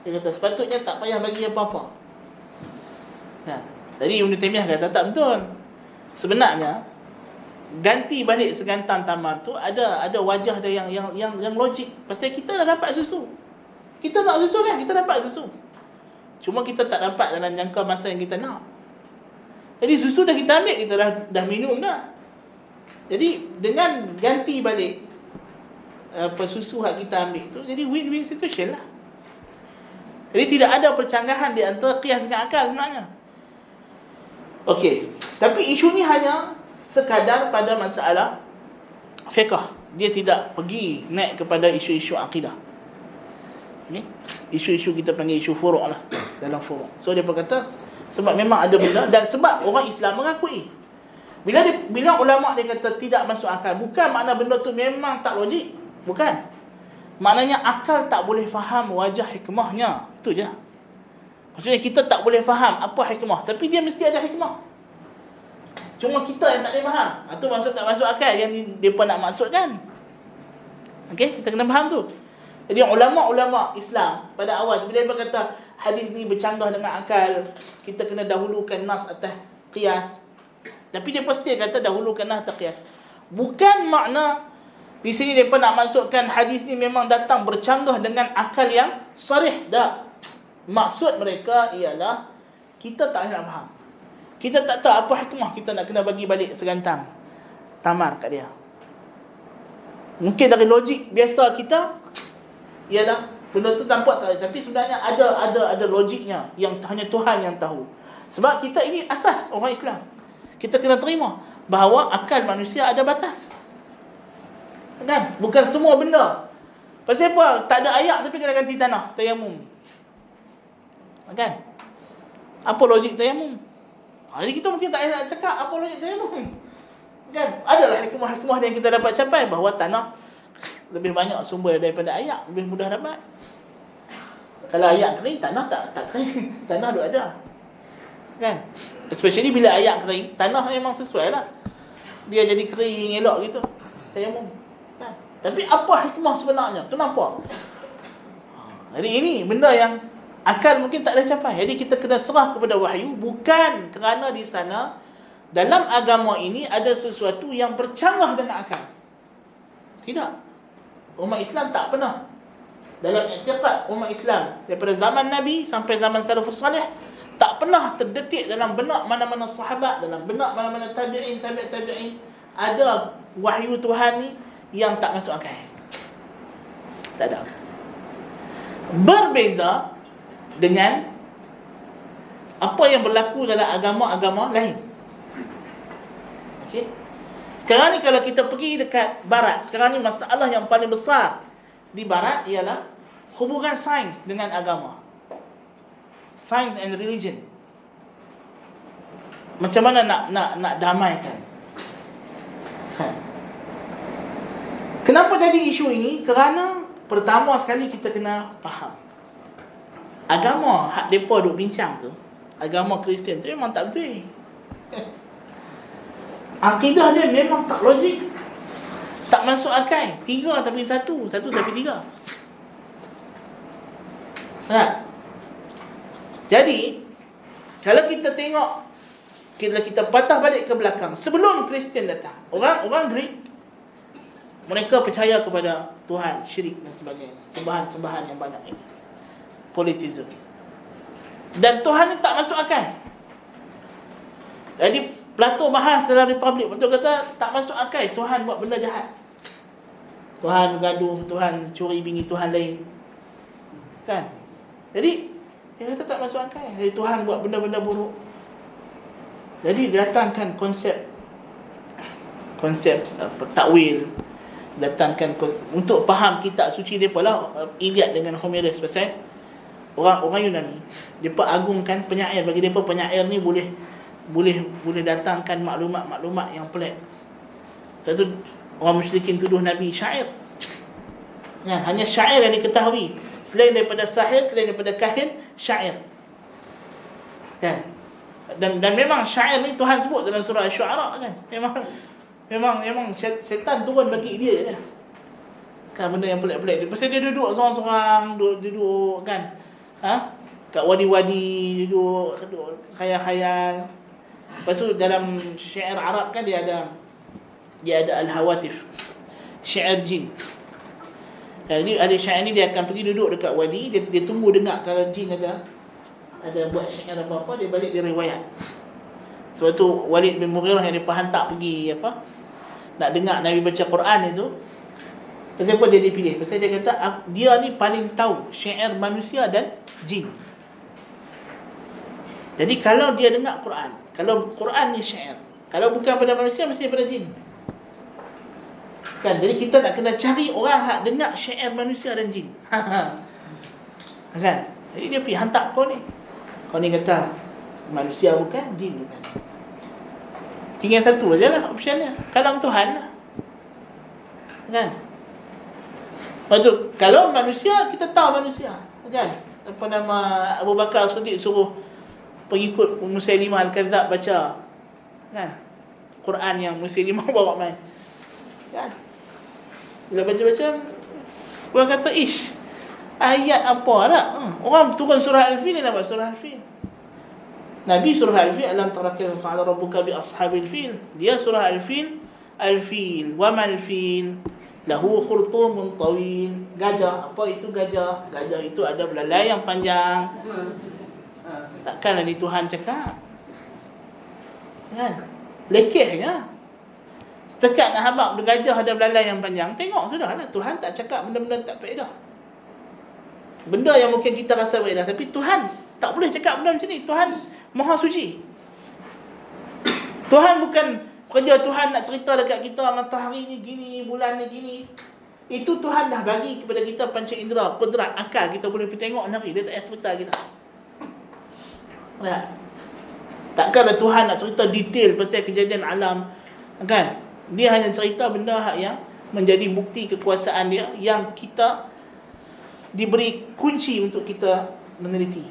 Dia kata sepatutnya tak payah bagi apa-apa. Kan? Jadi Ibn Taymiyah kata tak betul. Sebenarnya ganti balik segantang tamar tu ada wajah dia yang logik. Pasal kita dah dapat susu. Kita nak susu kan? Kita dapat susu. Cuma kita tak dapat dalam jangka masa yang kita nak. Jadi susu dah kita ambil, kita dah minum dah. Jadi dengan ganti balik susu yang kita ambil tu, jadi win-win situation lah. Jadi tidak ada percanggahan di antara qiyas dengan akal sebenarnya. Okey, tapi isu ni hanya sekadar pada masalah fiqh. Dia tidak pergi naik kepada isu-isu akidah. Ni isu-isu kita panggil isu furu' lah, dalam furu'. So dia berkata sebab memang ada benda, dan sebab orang Islam mengakui. Bila ulama dia kata tidak masuk akal, bukan makna benda tu memang tak logik. Bukan. Maknanya akal tak boleh faham wajah hikmahnya. Itu je. Maksudnya kita tak boleh faham apa hikmah, tapi dia mesti ada hikmah. Cuma kita yang tak boleh faham. Itu maksud tak masuk akal yang mereka nak maksudkan. Okey, kita kena faham tu. Jadi ulama-ulama Islam pada awal bila dia kata hadis ni bercanggah dengan akal, kita kena dahulukan nas atas qiyas. Tapi dia pasti kata dahulukan nas atas qiyas. Bukan makna di sini mereka nak masukkan hadis ni memang datang bercanggah dengan akal yang sarih. Tak. Maksud mereka ialah kita tak nak faham. Kita tak tahu apa hikmah kita nak kena bagi balik segantang tamar kat dia. Mungkin dari logik biasa kita ialah benda tu tampak tak, tapi sebenarnya ada logiknya yang hanya Tuhan yang tahu. Sebab kita ini asas orang Islam. Kita kena terima bahawa akal manusia ada batas. Kan? Bukan semua benda. Pasal apa? Tak ada air tapi kena ganti tanah, tayamum. Kan? Apa logik tayamum? Jadi kita mungkin tak nak cakap apa logik tayamum. Kan? Adalah hikmah-hikmah yang kita dapat capai bahawa tanah lebih banyak sumber daripada air, lebih mudah dapat. Kalau air kering, tanah tak kering. Tanah tu ada. Kan? Especially bila air kering, tanah memang sesuai lah. Dia jadi kering elok gitu. Tayamum. Kan? Tapi apa hikmah sebenarnya? Kenapa? Jadi ini benda yang akal mungkin tak ada capai. Jadi kita kena serah kepada wahyu, bukan kerana di sana dalam agama ini ada sesuatu yang bercanggah dengan akal. Tidak. Umat Islam tak pernah, dalam i'tiqad umat Islam daripada zaman Nabi sampai zaman salafus salih, tak pernah terdetik dalam benak mana-mana sahabat, dalam benak mana-mana tabi'in, tabi'in ada wahyu Tuhan ni yang tak masuk akal. Tak ada. Berbeza dengan apa yang berlaku dalam agama-agama lain. Okey. Sekarang ni kalau kita pergi dekat barat, sekarang ni masalah yang paling besar di barat ialah hubungan sains dengan agama. Science and religion. Macam mana nak damaikan? Kenapa jadi isu ini? Kerana pertama sekali kita kena faham agama hak depa duk bincang tu, agama Kristian tu memang tak betul. Akidah dia memang tak logik, tak masuk akal. 3 tapi 1, 1 tapi 3. Nah, jadi kalau kita tengok, kita patah balik ke belakang sebelum Kristian datang, orang Greek mereka percaya kepada Tuhan, syirik dan sebagainya, sembahan-sembahan yang banyak ini, politism. Dan Tuhan ni tak masuk akal. Jadi Plato bahas dalam Republik, Plato kata tak masuk akal Tuhan buat benda jahat. Tuhan gaduh, Tuhan curi bini Tuhan lain. Kan? Jadi dia kata tak masuk akal. Jadi Tuhan buat benda-benda buruk. Jadi datangkan konsep takwil, datangkan untuk faham kitab suci depa lah, Iliad dengan Homerus. Pasal orang Yunani depa agungkan penyair, bagi depa penyair ni boleh datangkan maklumat yang pelik. Lepas tu orang musyrikin tuduh Nabi syair. Kan? Hanya syair yang diketahui. Selain daripada sahir, selain daripada kahin, syair. Kan? Dan memang syair ni Tuhan sebut dalam surah Asy-Syu'ara kan. Memang syaitan turun bagi dia kan, benda yang pelik-pelik. Pasal dia duduk seorang-seorang, duduk kan. kat wadi-wadi duduk khayal-khayal. Lepas tu dalam syair Arab kan dia ada al-hawatif, syair jin. Jadi ahli syair ni dia akan pergi duduk dekat wadi, dia tunggu dengar kalau jin ada buat syair apa-apa, dia balik dia riwayat. Sebab tu Walid bin Mughirah yang dia hantar pergi nak dengar Nabi baca Quran itu. Pasal apa dia dipilih? Pasal dia kata dia ni paling tahu syair manusia dan jin. Jadi kalau dia dengar Quran, kalau Quran ni syair, kalau bukan pada manusia mesti pada jin. Kan? Jadi kita nak kena cari orang hak dengar syair manusia dan jin. Kan? Jadi dia pergi hantar kau ni. Kau ni kata manusia bukan, jin bukan. Tinggal satu aja lah option dia. Kalam Tuhan lah. Kan? Lepas tu, kalau manusia, kita tahu manusia. Kan? Apa nama, Abu Bakar Siddiq suruh pengikut Musailimah Al-Kadzab baca. Kan? Quran yang Musailimah bawa main. Kan? Bila baca-baca, orang kata, ish, ayat apa tak? Orang turun surah Al-Fil, dia nak buat surah Al-Fil. Nabi surah Al-Fil, alam tara kaifa fa'ala rabbuka bi ashabil fil. Dia surah Al-Fil, Al-Fil, wa mal fil lahu khurtumun tawil. Gajah, apa itu gajah? Gajah itu ada belalai yang panjang. Takkanlah ni Tuhan cakap. Kan? Lekehnya. Setakat nak habaq gajah ada belalai yang panjang, tengok sudahlah. Tuhan tak cakap benda-benda tak faedah. Benda yang mungkin kita rasa faedah, tapi Tuhan tak boleh cakap benda macam ni. Tuhan Maha Suci. Tuhan bukan kerja Tuhan nak cerita dekat kita matahari ni gini, bulan ni gini. Itu Tuhan dah bagi kepada kita panca indera, kudrat, akal. Kita boleh pergi tengok hari, dia tak payah cerita kita. Takkanlah Tuhan nak cerita detail pasal kejadian alam. Kan? Dia hanya cerita benda yang menjadi bukti kekuasaan dia, yang kita diberi kunci untuk kita meneliti.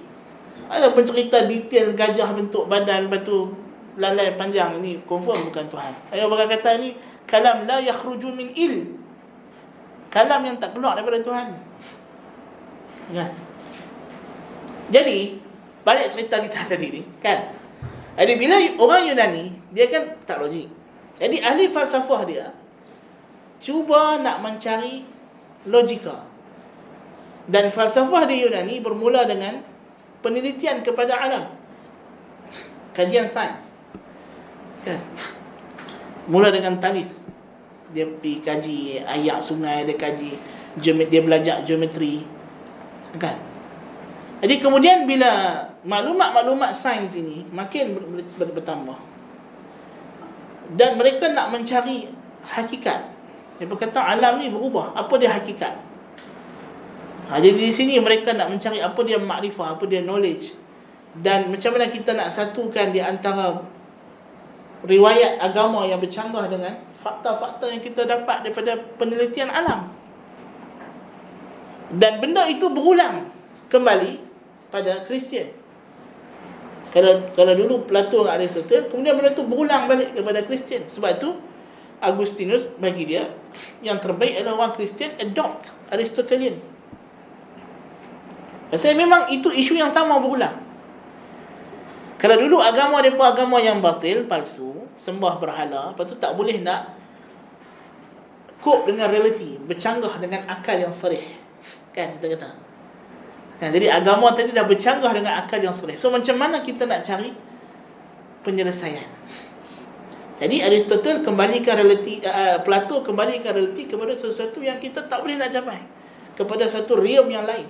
Ada pencerita detail gajah bentuk badan, batu lalai panjang, ini confirm bukan Tuhan. Ayat orang kata ni kalam la yakhruju min kalam yang tak keluar daripada Tuhan. Kan? Jadi balik cerita kita tadi ni, kan? Jadi bila orang Yunani, dia kan tak logik. Jadi ahli falsafah dia cuba nak mencari logika. Dan falsafah di Yunani bermula dengan penelitian kepada alam, kajian sains. Kan? Mula dengan Talis. Dia pergi kaji air sungai, dia kaji dia belajar geometri. Kan? Jadi kemudian bila maklumat-maklumat sains ini makin bertambah, dan mereka nak mencari hakikat. Dia berkata alam ni berubah, apa dia hakikat? Jadi di sini mereka nak mencari apa dia makrifah, apa dia knowledge. Dan macam mana kita nak satukan di antara riwayat agama yang bercanggah dengan fakta-fakta yang kita dapat daripada penelitian alam. Dan benda itu berulang kembali pada Kristian. Kalau dulu Plato dengan Aristotle, kemudian benda itu berulang balik kepada Kristian. Sebab itu Agustinus bagi dia yang terbaik adalah orang Kristian adopt Aristotelian. Pasal memang itu isu yang sama berulang. Kalau dulu agama mereka agama yang batil, palsu, sembah berhala, lepas tu tak boleh nak cope dengan realiti, bercanggah dengan akal yang sarih. Kan kita kata. Jadi agama tadi dah bercanggah dengan akal yang sarih. So macam mana kita nak cari penyelesaian? Jadi Aristotle kembalikan realiti, Plato kembalikan realiti kepada sesuatu yang kita tak boleh nak capai, kepada satu realm yang lain,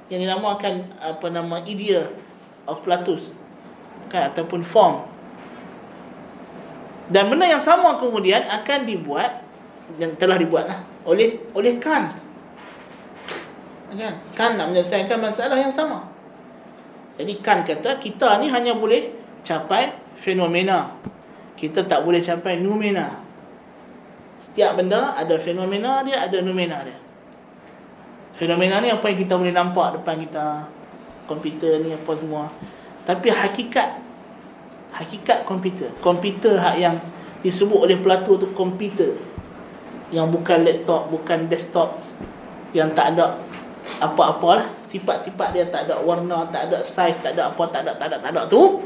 yang dinamakan idea of Platus, kan, ataupun form. Dan benda yang sama kemudian akan dibuat, dan telah dibuatlah oleh Kant. Kan? Kant nak menyelesaikan masalah yang sama. Jadi Kant kata kita ni hanya boleh capai fenomena, kita tak boleh capai noumena. Setiap benda ada fenomena dia, ada noumena dia. Fenomena ni apa yang kita boleh nampak depan kita, komputer ni apa semua. Tapi hakikat komputer hak yang disebut oleh Plato tu komputer, yang bukan laptop, bukan desktop, yang tak ada apa-apalah sifat-sifat dia, tak ada warna, tak ada saiz, tak ada apa, tak ada tu,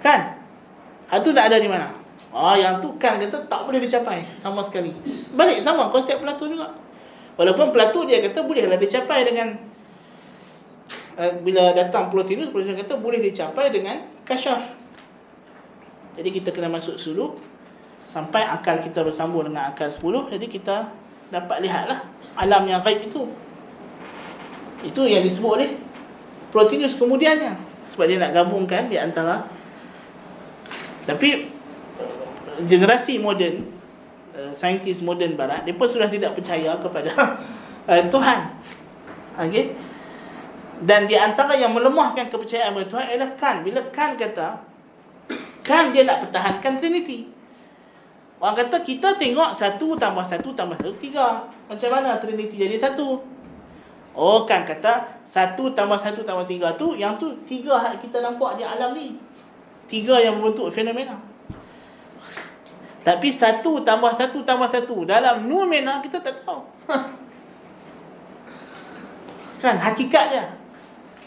kan? Itu tak ada di mana? Yang tu kan kata tak boleh dicapai sama sekali. Balik sama konsep Plato juga. Walaupun Plato dia kata bolehlah dicapai dengan bila datang Plotinus kata boleh dicapai dengan kasyaf. Jadi kita kena masuk suluk sampai akal kita bersambung dengan akal 10. Jadi kita dapat lihatlah alam yang gaib itu. Itu yang disebut oleh Plotinus kemudiannya, sebab dia nak gabungkan di antara. Tapi generasi moden, saintis moden barat, mereka sudah tidak percaya kepada Tuhan. Okey. Dan di antara yang melemahkan kepercayaan kepada Tuhan ialah Kant. Bila Kant kata, Kant dia nak pertahankan Trinity. Orang kata kita tengok 1 tambah 1 tambah 1 3. Macam mana Trinity jadi 1? Kant kata 1 tambah 1 tambah 3 tu, yang tu 3 kita nampak di alam ni. 3 yang membentuk fenomena. Tapi 1 tambah 1 tambah 1 dalam noumena kita tak tahu. Kan hakikat dia.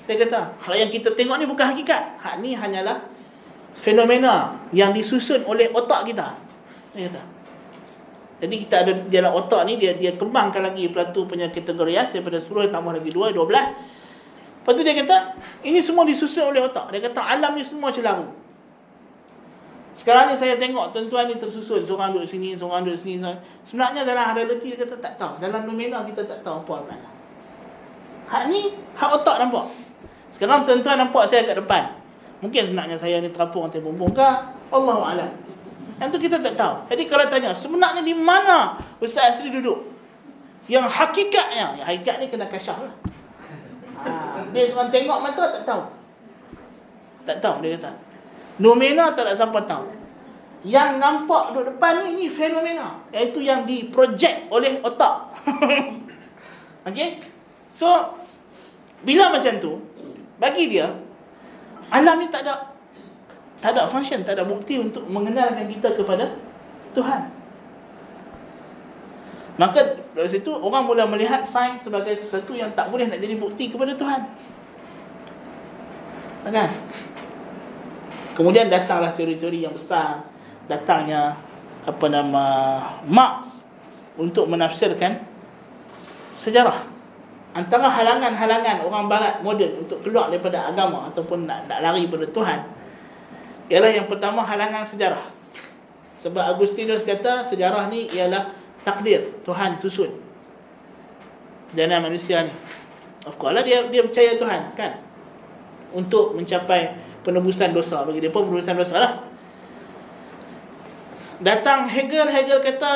Dia kata, hal yang kita tengok ni bukan hakikat. Hak ni hanyalah fenomena yang disusun oleh otak kita. Dia kata. Jadi kita ada dalam otak ni, dia kembangkan lagi Plato punya kategori daripada 10 tambah lagi 2, 12. Lepas tu dia kata, ini semua disusun oleh otak. Dia kata alam ni semua celaru. Sekarang ni saya tengok tuan-tuan ni tersusun, seorang duduk sini, seorang duduk sini. Sebenarnya dalam realiti dia kata tak tahu. Dalam noumena kita tak tahu apa makna. Hak ni, hak otak nampak. Sekarang tuan-tuan nampak saya kat depan. Mungkin sebenarnya saya ni terapung atau bumbung ke? Allahu'alam. Yang tu kita tak tahu. Jadi kalau tanya, sebenarnya di mana Ustaz Asri duduk? Yang hakikatnya, yang hakikat ni kena kasyaf lah. Dia seorang tengok mata tak tahu. Tak tahu dia kata. Noumena tak ada siapa tahu. Yang nampak duduk depan ni fenomena. Iaitu yang diprojek oleh otak. Okey? So, bila macam tu, bagi dia, alam ni tak ada function, tak ada bukti untuk mengenalkan kita kepada Tuhan. Maka dari situ orang mula melihat sains sebagai sesuatu yang tak boleh nak jadi bukti kepada Tuhan. Kan? Kemudian datanglah teori-teori yang besar. Datangnya Marx untuk menafsirkan sejarah. Antara halangan-halangan orang barat moden untuk keluar daripada agama ataupun nak lari pada Tuhan ialah yang pertama halangan sejarah. Sebab Agustinus kata sejarah ni ialah takdir, Tuhan susun jana manusia ni. Of course lah dia percaya Tuhan kan, untuk mencapai penebusan dosa. Bagi dia pun penebusan dosa lah. Datang Hegel kata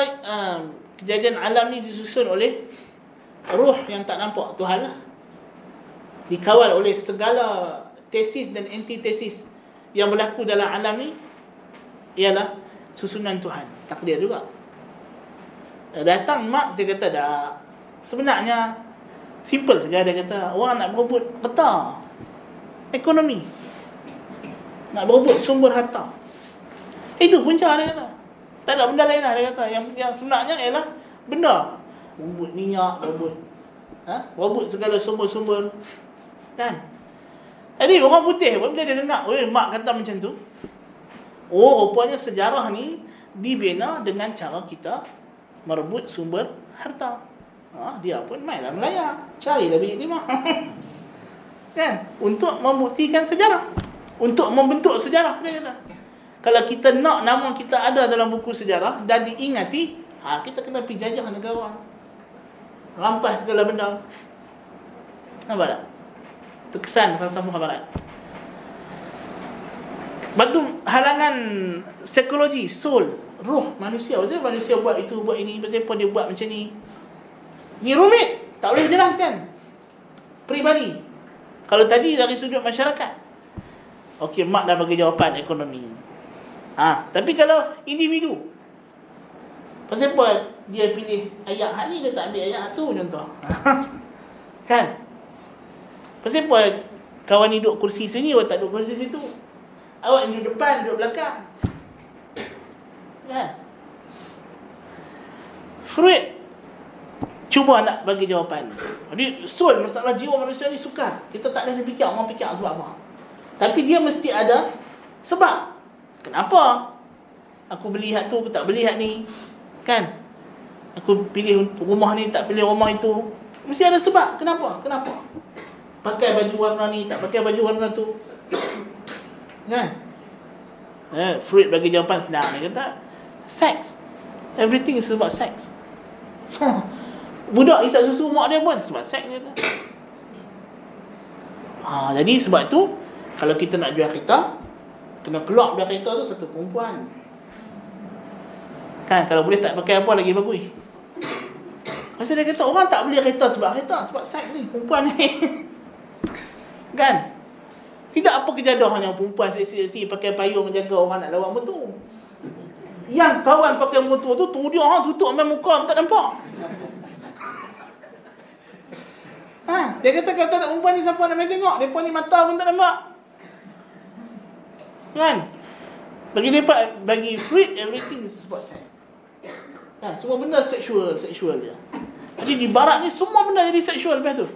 kejadian alam ni disusun oleh ruh yang tak nampak, Tuhan lah. Dikawal oleh segala tesis dan antitesis yang berlaku dalam alam ni ialah susunan Tuhan, takdir juga. Datang Marx, dia kata dah, sebenarnya simple saja. Dia kata orang nak berebut peta ekonomi, nak berebut sumber harta, itu punca. Dia kata tak ada benda lain lah. Dia kata yang sebenarnya ialah benda berebut minyak, berebut segala sumber-sumber kan. Jadi orang putih pun bila dia dengar Marx kata macam tu, rupanya sejarah ni dibina dengan cara kita merebut sumber harta. Dia pun mainlah melayar, carilah bilik timah. Kan, untuk membuktikan sejarah, untuk membentuk sejarah. Dia kata kalau kita nak nama kita ada dalam buku sejarah dan diingati, kita kena pergi jajah negara, rampas segala benda. Nampak tak? Itu kesan falsafah barat. Batu halangan psikologi, soul, roh manusia. Pasal manusia buat itu, buat ini, pasal apa dia buat macam ni. Ni rumit, tak boleh jelaskan. Peribadi. Kalau tadi dari sudut masyarakat, okey, Mak dah bagi jawapan ekonomi. Tapi kalau individu, pasal apa dia pilih ayat hak ni, dia tak ambil ayat tu contoh. Kan? Pasal apa kawan ni duduk kursi sini, awak tak duduk kursi situ? Awak duduk depan, duduk belakang. Kan? Freud cuba nak bagi jawapan. Jadi masalah jiwa manusia ni sukar. Kita tak boleh fikir, orang fikir sebab apa. Tapi dia mesti ada sebab. Kenapa aku beli hak tu, aku tak beli hak ni? Kan? Aku pilih rumah ni, tak pilih rumah itu. Mesti ada sebab. Kenapa? Pakai baju warna ni, tak pakai baju warna tu. Kan? Freud bagi jawapan senang. Dia kata, sex. Everything is about sex. Budak isap susu mak dia pun sebab seks dia tu. Jadi sebab tu kalau kita nak jual kereta, kena keluar dari kereta tu satu perempuan. Kan, kalau boleh tak pakai apa lagi bagus. Pasal dia kata orang tak beli kereta sebab seks ni, perempuan ni. Kan? Tidak apa kejadahnya perempuan seksi-seksi pakai payung menjaga orang nak lawan motor. Yang kawan pakai motor tu tunggu dia tutup ambil muka tak nampak. Dia kata kalau tak nak perempuan ni siapa nak main tengok? Mereka ni mata pun tak nampak. Kan? Bagi Freud, everything is about sex. Kan? Semua benda seksual dia. Jadi di barat ni semua benda jadi seksual lepas tu.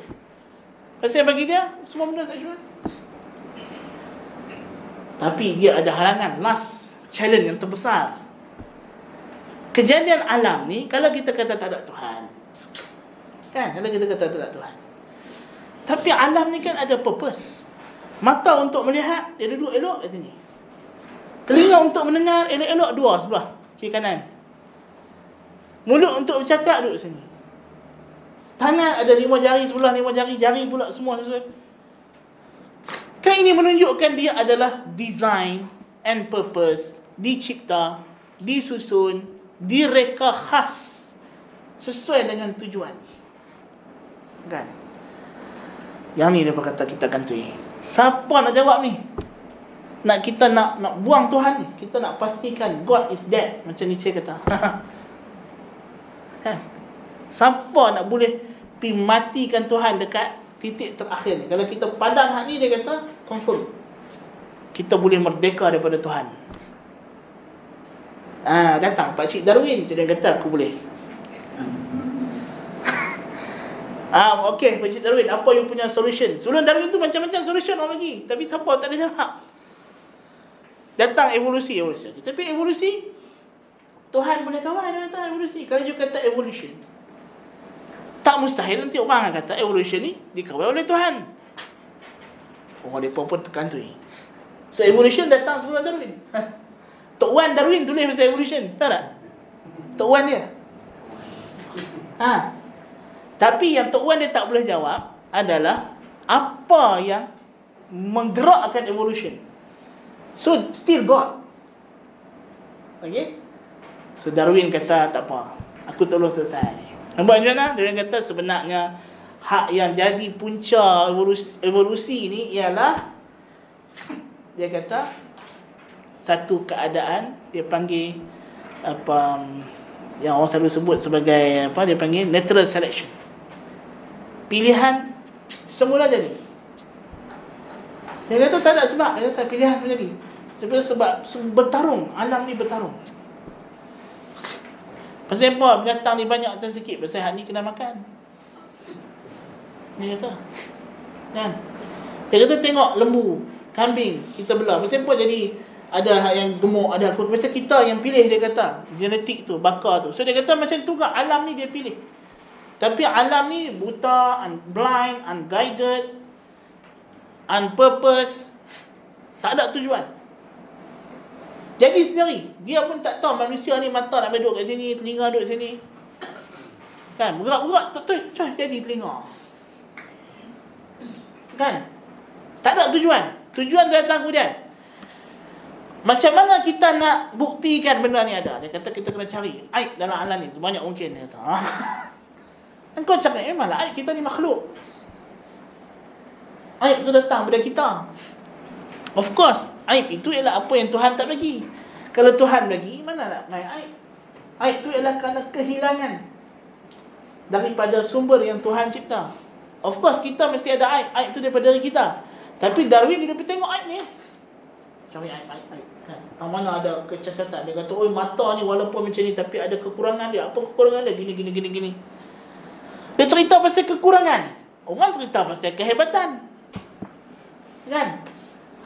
Pasal bagi dia semua benda seksual. Tapi dia ada halangan, last challenge yang terbesar. Kejadian alam ni kalau kita kata tak ada Tuhan. Kan? Kalau kita kata tak ada Tuhan. Tapi alam ni kan ada purpose. Mata untuk melihat, dia duduk elok kat sini. Telinga untuk mendengar, elok-elok dua sebelah, kiri kanan. Mulut untuk bercakap, duduk sini. Tangan ada 5 jari sebelah, 5 jari pula semua. Kan ini menunjukkan dia adalah design and purpose, dicipta, disusun, direka khas sesuai dengan tujuan. Kan? Yang ni dia berkata kita kantui. Siapa nak jawab ni? Kita nak buang Tuhan ni. Kita nak pastikan God is dead, macam Nietzsche kata. Kan? Siapa nak boleh pergi matikan Tuhan dekat titik terakhir ni? Kalau kita padam hak ni, dia kata confirm. Kita boleh merdeka daripada Tuhan. Datang Pakcik Darwin, dia kata aku boleh. Okey, Pakcik Darwin, apa you punya solution? Sebelum Darwin tu macam-macam solution orang bagi, tapi siapa tak ada jawab. Datang evolusi. Tapi evolusi Tuhan boleh kawal, dia kata evolusi. Kalau you kata evolution, tak mustahil nanti orang akan kata evolution ni dikawal oleh Tuhan. Orang mereka pun tekan tu. So evolution datang sebelum Darwin. Tok Wan Darwin tulis pasal evolution, tahu tak? Tok Wan dia. Tapi yang Tok Wan dia tak boleh jawab adalah apa yang menggerakkan evolution. So still God. Okay? So Darwin kata tak apa, aku tak boleh selesai. Nampak macam mana? Dia kata sebenarnya hak yang jadi punca evolusi ni ialah, dia kata satu keadaan dia panggil apa yang orang selalu sebut sebagai apa, dia panggil natural selection. Pilihan semula jadi. Dia kata tak ada sebab, dia kata pilihan menjadi. Sebab bertarung, alam ni bertarung. Pasal apa? Binatang ni banyak dan sikit. Pasal hak ni kena makan. Dia kata. Kan? Dia kata tengok lembu, kambing, kita belah. Pasal apa jadi ada hak yang gemuk, ada aku. Pasal kita yang pilih, dia kata. Genetik tu, bakar tu. So dia kata macam tu kan, alam ni dia pilih. Tapi alam ni buta, blind, unguided, unpurpose, tak ada tujuan. Jadi sendiri. Dia pun tak tahu manusia ni mata nak duduk kat sini, telinga duduk sini. Kan? Berat-berat tak tahu jadi telinga. Kan? Tak ada tujuan. Tujuan datang kemudian. Macam mana kita nak buktikan benda ni ada? Dia kata kita kena cari aib dalam alam ni sebanyak mungkin. Dia kata. Engkau cakap memanglah aib kita ni makhluk. Aib tu datang daripada kita. Of course, aib itu ialah apa yang Tuhan tak bagi. Kalau Tuhan bagi, mana nak main aib? Aib itu ialah kerana kehilangan daripada sumber yang Tuhan cipta. Of course, kita mesti ada aib. Aib itu daripada diri kita. Tapi Darwin dia pergi tengok aib ni. Cari aib. Kan? Tang mana ada kecacatan. Dia kata, mata ni walaupun macam ni, tapi ada kekurangan dia. Apa kekurangan dia? Gini. cerita pasal kekurangan, orang cerita pasal kehebatan. Kan?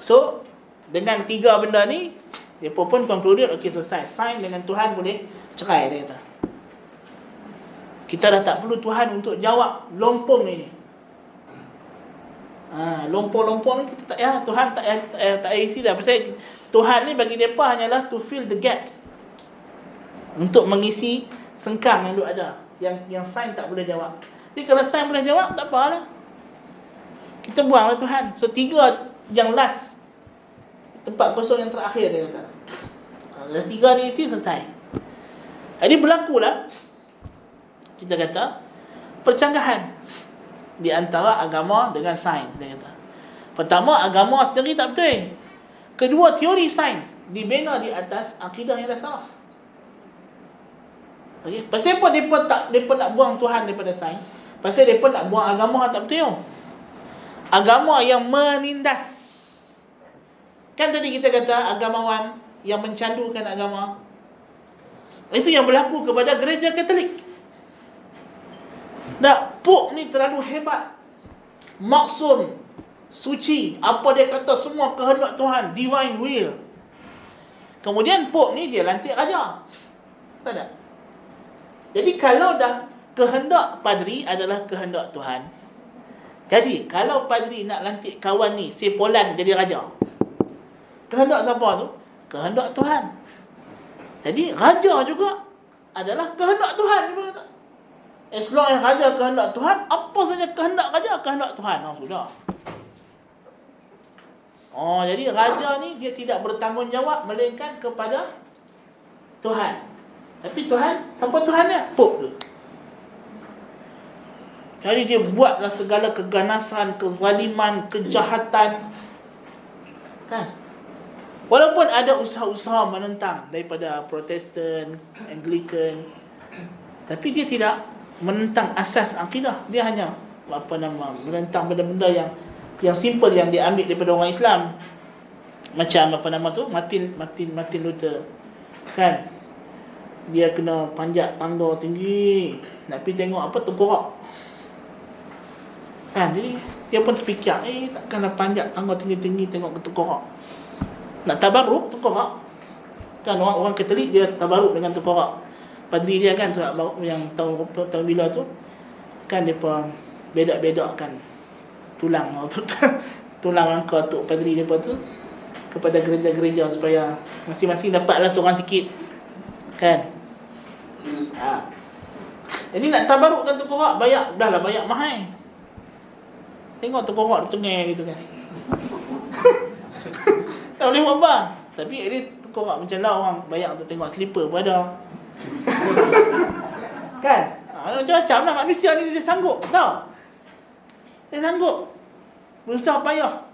So, dengan 3 benda ni, dia pun concluded, okay, selesai. Sains dengan Tuhan boleh cerai, dia kata. Kita dah tak perlu Tuhan untuk jawab lompong ini. Lompong-lompong ni kita tak, Tuhan tak isi dah. Pasal Tuhan ni bagi mereka hanyalah to fill the gaps, untuk mengisi sengkang yang ada, yang sains tak boleh jawab. Jadi kalau sains boleh jawab, tak apalah, kita buanglah Tuhan. So 3 yang last, tempat kosong yang terakhir, dia kata. Dah 3 ni isi, selesai. Jadi berlakulah, kita kata, percanggahan di antara agama dengan sains, dia kata. Pertama, agama sendiri tak betul. Kedua, teori sains dibina di atas akidah yang dah salah. Okay. Pasal apa mereka nak buang Tuhan daripada sains? Pasal mereka nak buang agama tak betul. Agama yang menindas. Kan tadi kita kata agamawan yang mencandukan agama. Itu yang berlaku kepada gereja Katolik. Pope ni terlalu hebat, maksum, suci. Apa dia kata semua kehendak Tuhan, divine will. Kemudian Pope ni dia lantik raja. Tak ada. Jadi kalau dah kehendak padri adalah kehendak Tuhan, jadi kalau padri nak lantik kawan ni, si Polan jadi raja, kehendak siapa tu? Kehendak Tuhan. Jadi raja juga adalah kehendak Tuhan. As long as raja kehendak Tuhan, apa saja kehendak raja, kehendak Tuhan. Sudah. Jadi raja ni dia tidak bertanggungjawab melainkan kepada Tuhan. Tapi Tuhan, siapa Tuhan dia? Pope tu. Jadi dia buatlah segala keganasan, kezaliman, kejahatan. Kan? Walaupun ada usaha-usaha menentang daripada Protestan, Anglican, tapi dia tidak menentang asas akidah. Dia hanya menentang benda-benda yang simple yang dia ambil daripada orang Islam. Macam Martin Luther. Kan? Dia kena panjat tangga tinggi, nak pergi tengok apa, tengkorak. Kan? Jadi dia pun terfikir, takkanlah panjat tangga tinggi-tinggi tengok ke tengkorak. Nak tabarruk, tengkorak. Kan orang Katolik dia tabarruk dengan tengkorak. Padri dia kan yang tahun bila tu, kan dia pun bedak-bedakkan tulang rangka tok padri dia tu kepada gereja-gereja supaya masing-masing dapatlah seorang sikit. Kan? Jadi nak tabarukkan tengkorak, bayar mahal. Tengok tengkorak cengeng gitu kan. Tak boleh buat apa. Tapi dia tengkorak macam lah orang bayar untuk tengok slipper pun ada. Kan? Macam-macam lah manusia ni, dia sanggup. Tahu? Dia sanggup berusaha payah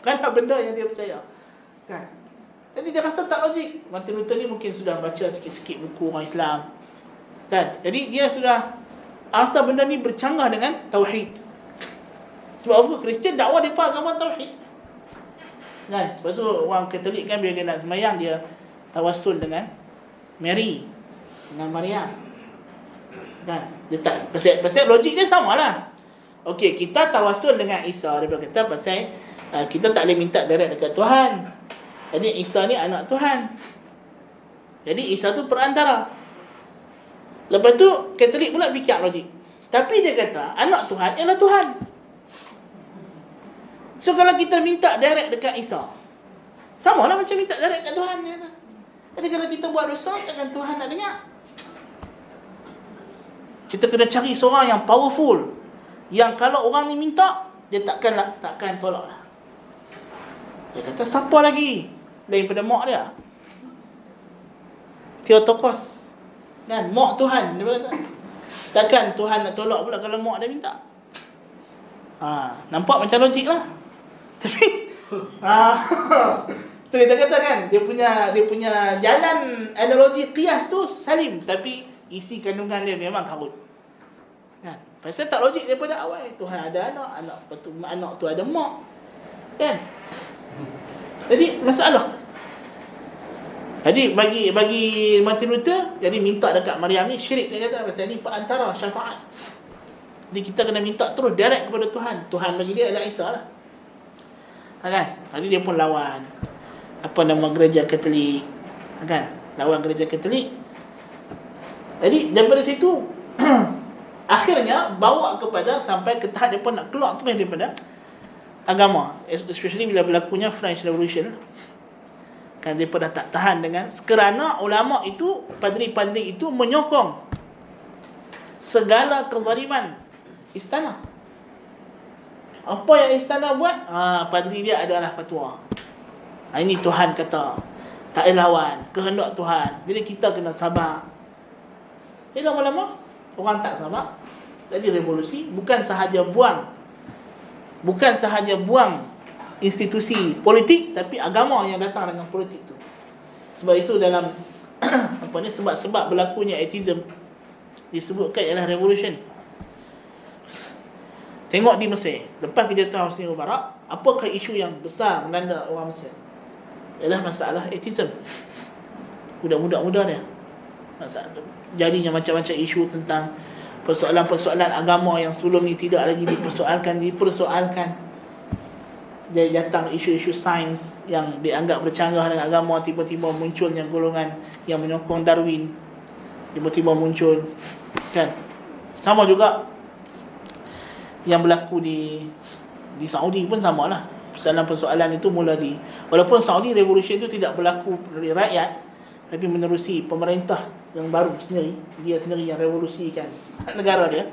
kerana benda yang dia percaya. Kan? Jadi dia rasa tak logik. Martin Luther ni mungkin sudah baca sikit-sikit buku orang Islam. Kan? Jadi dia sudah asal benda ni bercanggah dengan tauhid. Sebab apa? Kristian dakwah dia agama tauhid. Kan? Lepas tu orang Katolik kan bila dia nak semayang, dia tawassul dengan Mary, dengan Maryam. Kan? Dia tak pasal logik dia samalah. Okey, kita tawassul dengan Isa, dia kata pasal kita tak boleh minta direct dekat Tuhan. Jadi Isa ni anak Tuhan. Jadi Isa tu perantara. Lepas tu Katolik pula fikir logik. Tapi dia kata anak Tuhan ialah Tuhan. So kalau kita minta direct dekat Isa, sama lah macam minta direct dekat Tuhan. Jadi kalau kita buat dosa, takkan Tuhan nak dengar. Kita kena cari seorang yang powerful, yang kalau orang ni minta, dia takkan tolak lah. Dia kata siapa lagi daripada mak dia? Theotokos. Kan? Mak Tuhan. Dia kata, takkan Tuhan nak tolak pula kalau mak dia minta. Nampak macam logik lah. Tapi tu kita kata kan, dia punya jalan analogi qiyas tu salim, tapi isi kandungan dia memang karut. Kan? Pasal tak logik daripada awal. Tuhan ada anak tu ada mak. Kan? Jadi masalah. Jadi bagi Martin Luther, jadi minta dekat Maryam ni syirik, dia kata pasal ni perantara syafaat. Jadi kita kena minta terus direct kepada Tuhan. Tuhan bagi dia adalah Isa lah. Kan? Jadi dia pun lawan gereja Katolik. Kan? Lawan gereja Katolik. Jadi daripada situ akhirnya bawa kepada sampai ke tahap dia pun nak keluar terus daripada agama. Especially bila berlakunya French Revolution. Kan dia pun dah tak tahan dengan, kerana ulama itu, padri-padri itu menyokong segala kezaliman istana. Apa yang istana buat? Padri dia adalah fatwa. Ini Tuhan kata, tak ada lawan, kehendak Tuhan. Jadi kita kena sabar. Jadi lama-lama orang tak sabar. Jadi revolusi bukan sahaja buang institusi politik, tapi agama yang datang dengan politik tu. Sebab itu dalam sebab-sebab berlakunya atheism disebutkan ialah revolution. Tengok di Mesir, lepas kejatuhan Hosni Mubarak, apakah isu yang besar melanda orang Mesir? Ialah masalah atheism. Budak-budak muda dia, jadinya macam-macam isu tentang persoalan-persoalan agama yang sebelum ni tidak lagi dipersoalkan. Jadi datang isu-isu sains yang dianggap bercanggah dengan agama, tiba-tiba munculnya golongan yang menyokong Darwin, tiba-tiba muncul, kan? Sama juga yang berlaku di Saudi pun samalah. Persoalan-persoalan itu walaupun Saudi revolution itu tidak berlaku dari rakyat, tapi menerusi pemerintah yang baru sendiri, dia sendiri yang revolusikan negara dia.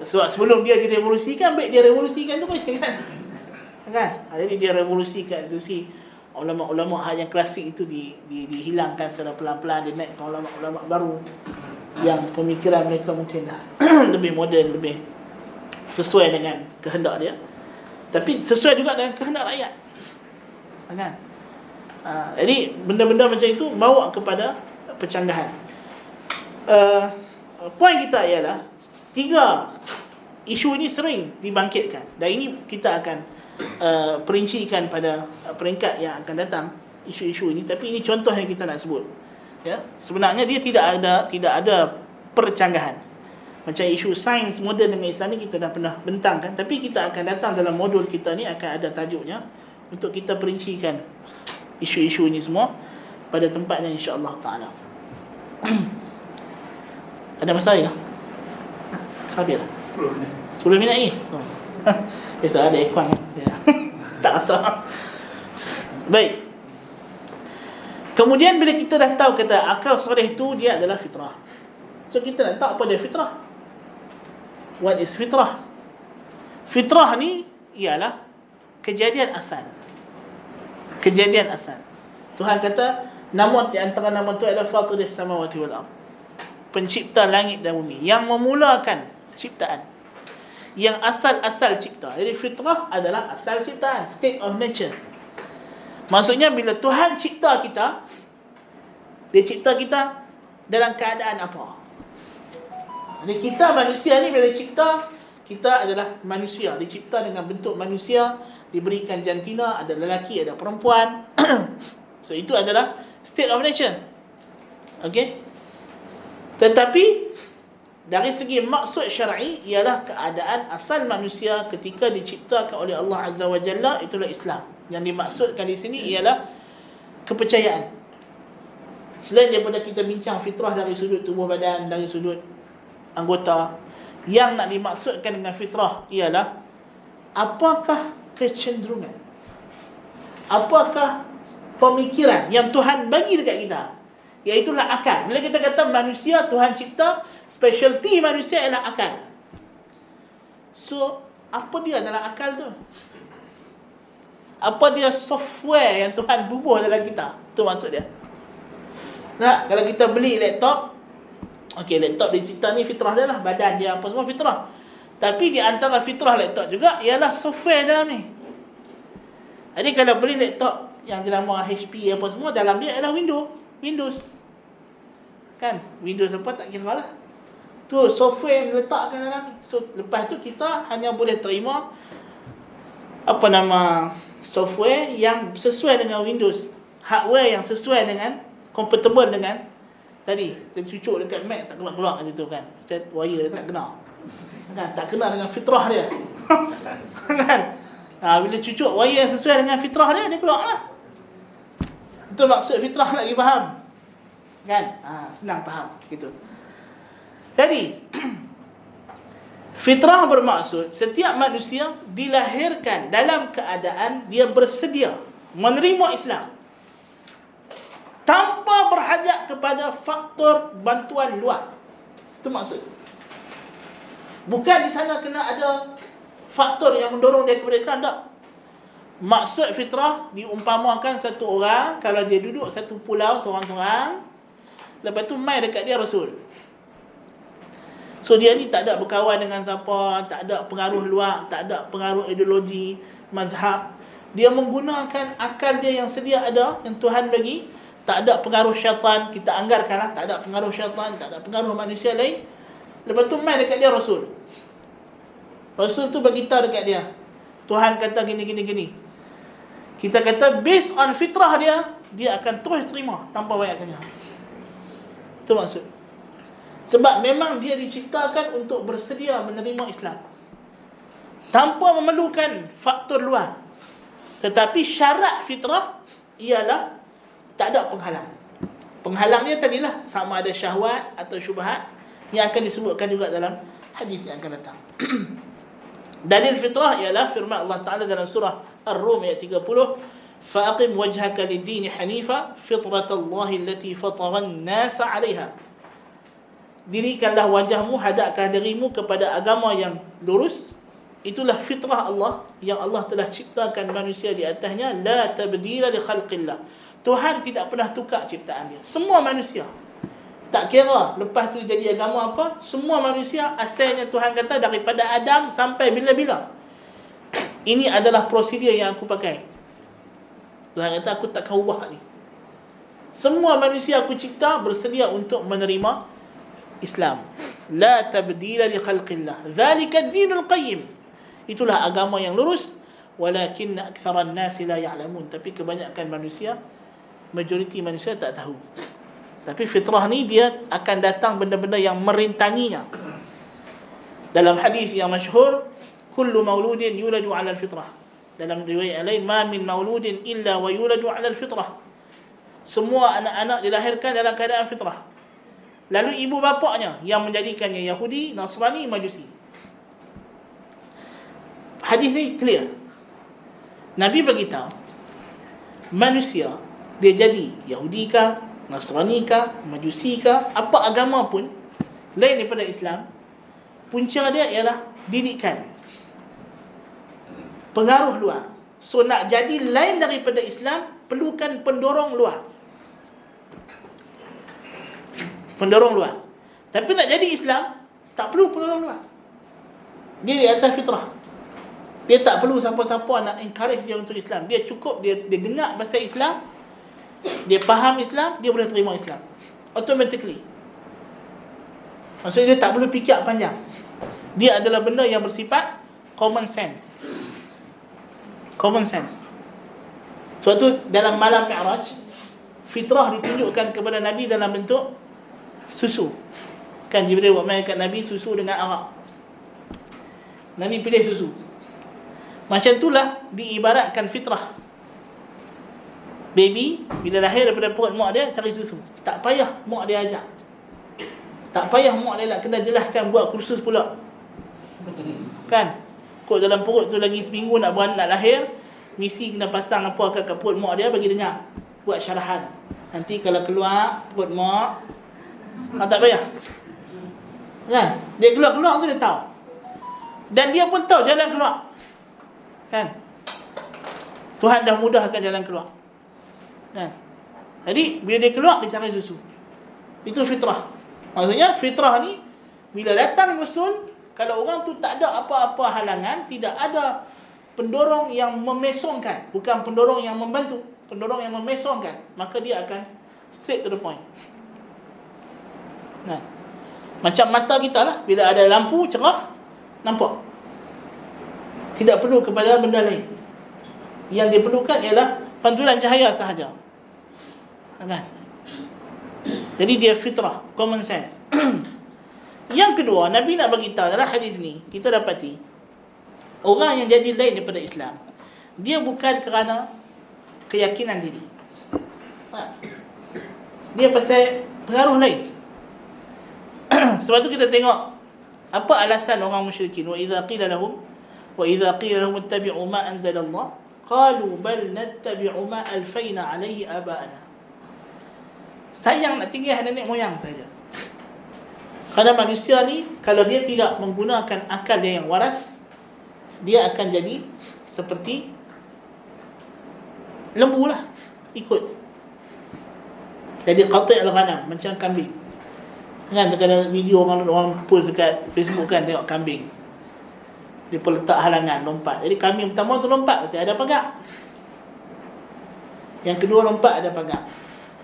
Sebab sebelum dia direvolusikan, baik dia revolusikan tu kan? Jadi dia revolusikan institusi ulama-ulama yang klasik itu dihilangkan secara pelan-pelan, dia naikkan ulama-ulama baru yang pemikiran mereka mungkin lebih moden, lebih sesuai dengan kehendak dia, tapi sesuai juga dengan kehendak rakyat. Kan? Jadi benda-benda macam itu bawa kepada pencanggahan. Poin kita ialah 3 isu ini sering dibangkitkan, dan ini kita akan perincikan pada peringkat yang akan datang isu-isu ini, tapi ini contoh yang kita nak sebut. Ya, sebenarnya dia tidak ada percanggahan. Macam isu sains moden dengan Islam ni kita dah pernah bentangkan, tapi kita akan datang dalam modul kita ni akan ada tajuknya untuk kita perincikan isu-isu ini semua pada tempatnya insya-Allah taala. Ada masalah tak? Habis dah. 10 minit lagi. Biasa ada aircon. Tak rasa. Baik. Kemudian bila kita dah tahu kata akal soleh itu dia adalah fitrah. So kita nak tahu apa dia fitrah. What is fitrah? Fitrah ni ialah kejadian asal. Kejadian asal. Tuhan kata nama di antara nama tu adalah Fatiris samawati wal ardh. Pencipta langit dan bumi, yang memulakan ciptaan, yang asal-asal cipta. Jadi fitrah adalah asal ciptaan, state of nature. Maksudnya bila Tuhan cipta kita, dia cipta kita dalam keadaan apa? Jadi kita manusia ni bila cipta, kita adalah manusia, dicipta dengan bentuk manusia, diberikan jantina, ada lelaki, ada perempuan. So itu adalah state of nature. Okay? Tetapi dari segi maksud syar'i ialah keadaan asal manusia ketika diciptakan oleh Allah Azza wa Jalla, itulah Islam. Yang dimaksudkan di sini ialah kepercayaan. Selain daripada kita bincang fitrah dari sudut tubuh badan, dari sudut anggota, yang nak dimaksudkan dengan fitrah ialah apakah kecenderungan, apakah pemikiran yang Tuhan bagi dekat kita, iaitulah akal. Bila kita kata manusia Tuhan cipta, specialty manusia ialah akal. So apa dia dalam akal tu? Apa dia software yang Tuhan bubuh dalam kita? Itu maksud dia. Nah, kalau kita beli laptop, okey, laptop dicipta ni fitrah dia lah, badan dia apa semua fitrah. Tapi di antara fitrah laptop juga ialah software dalam ni. Jadi kalau beli laptop yang jenama HP apa semua, dalam dia ialah Windows. Kan? Windows apa tak kira lah. Tu software yang diletakkan dalam ni. So lepas tu kita hanya boleh terima software yang sesuai dengan Windows, hardware yang sesuai dengan, compatible dengan Tadi kita cucuk dekat Mac tak keluar-keluar macam tu kan. Set wire dia tak kena. Kan tak kena dengan fitrah dia. Kan? Bila cucuk wire yang sesuai dengan fitrah dia keluar lah. Itu maksud fitrah nak bagi faham. Kan? Senang faham gitu. Jadi fitrah bermaksud setiap manusia dilahirkan dalam keadaan dia bersedia menerima Islam tanpa berhajat kepada faktor bantuan luar. Itu maksud. Bukan di sana kena ada faktor yang mendorong dia kepada Islam, tak. Maksud fitrah diumpamakan satu orang kalau dia duduk satu pulau seorang-seorang, lepas tu mai dekat dia Rasul. So dia ni tak ada berkawan dengan siapa, tak ada pengaruh luar, tak ada pengaruh ideologi, mazhab. Dia menggunakan akal dia yang sedia ada, yang Tuhan bagi. Tak ada pengaruh syaitan, kita anggarkanlah, tak ada pengaruh syaitan, tak ada pengaruh manusia lain. Lepas tu mai dekat dia Rasul. Rasul tu bagi tahu dekat dia, Tuhan kata gini. Kita kata based on fitrah dia akan terus terima tanpa banyak tanya. Itu maksud. Sebab memang dia diciptakan untuk bersedia menerima Islam tanpa memerlukan faktor luar. Tetapi syarat fitrah ialah tak ada penghalang. Penghalang dia tadilah sama ada syahwat atau syubhat yang akan disebutkan juga dalam hadis yang akan datang. Dalil fitrah ialah firman Allah Ta'ala dalam surah Ar-Rum ayat 30, fa'aqim wajhaka lid-din hanifa fitratallahi allati fataran nasa 'alayha. Dirikanlah wajahmu, hadapkan dirimu kepada agama yang lurus. Itulah fitrah Allah yang Allah telah ciptakan manusia di atasnya. La tabdila li khalqillah. Tuhan tidak pernah tukar ciptaan dia. Semua manusia, tak kira lepas tu jadi agama apa, semua manusia asalnya Tuhan kata daripada Adam sampai bila-bila. Ini adalah prosedur yang aku pakai. Tuhan kata aku takkan ubah ni. Semua manusia aku cipta bersedia untuk menerima Islam. La tabdila li khalqillah. Dzalika ad-dinul qayyim. Itulah agama yang lurus. Walakin aktsaran nasi la ya'lamun. Tapi kebanyakan manusia, majoriti manusia tak tahu. Tapi fitrah ni dia akan datang benda-benda yang merintanginya. Dalam hadis yang masyhur, kullu mauludin yuladu 'ala al-fitrah. Dalam riwayat lain, ma min mauludin illa wa yuladu 'ala al-fitrah. Semua anak-anak dilahirkan dalam keadaan fitrah. Lalu ibu bapaknya yang menjadikannya Yahudi, Nasrani, Majusi. Hadis ni clear. Nabi beritahu manusia dia jadi Yahudi kah, Nasrani kah, Majusi kah, apa agama pun lain daripada Islam, punca dia ialah didikan, pengaruh luar. So nak jadi lain daripada Islam perlukan pendorong luar. Pendorong luar. Tapi nak jadi Islam tak perlu pendorong luar. Dia di atas fitrah. Dia tak perlu siapa-siapa nak encourage dia untuk Islam. Dia cukup dia dengar bahasa Islam, dia faham Islam, dia boleh terima Islam automatically. Maksudnya dia tak perlu fikir panjang. Dia adalah benda yang bersifat common sense. Common sense. Sebab tu dalam malam Mi'raj, fitrah ditunjukkan kepada Nabi dalam bentuk susu. Kan Jibril buat main kat Nabi susu dengan arak. Nabi pilih susu. Macam itulah diibaratkan fitrah. Baby bila lahir daripada perut mak dia cari susu. Tak payah mak dia ajak. Tak payah mak dia nak kena jelaskan buat kursus pula. Kan? Kok dalam perut tu lagi seminggu nak lahir, misi kena pasang apa kat perut mak dia bagi dengar. Buat syarahan. Nanti kalau keluar perut mak, tak payah. Kan? Dia keluar tu dia tahu. Dan dia pun tahu jalan keluar. Kan? Tuhan dah mudahkan jalan keluar. Kan? Jadi bila dia keluar dia cari susu. Itu fitrah. Maksudnya fitrah ni bila datang Rasul, kalau orang tu tak ada apa-apa halangan, tidak ada pendorong yang memesongkan, bukan pendorong yang membantu, pendorong yang memesongkan, maka dia akan straight to the point. Nah, macam mata kita lah, bila ada lampu cerah, nampak. Tidak perlu kepada benda lain. Yang diperlukan ialah pantulan cahaya sahaja. Kan? Jadi dia fitrah, common sense. Yang kedua, Nabi nak beritahu dalam hadis ni, kita dapati orang yang jadi lain daripada Islam, dia bukan kerana keyakinan diri. Dia pasal pengaruh lain. Sebab tu kita tengok apa alasan orang musyrikin. Wa idza qila lahum ittabi'u ma anzalallah qalu bal nattabi'u ma alfayna alayhi aba'ana. Sayang nak tinggal nenek moyang saja. Kerana manusia ni, kalau dia tidak menggunakan akal dia yang waras, dia akan jadi seperti lembu lah, ikut. Jadi qati' al-ghanam, macam kambing. Kan ada video orang post dekat Facebook kan, tengok kambing. Dia pun letak halangan, lompat. Jadi kambing pertama tu lompat, mesti ada pagak. Yang kedua lompat, ada pagak.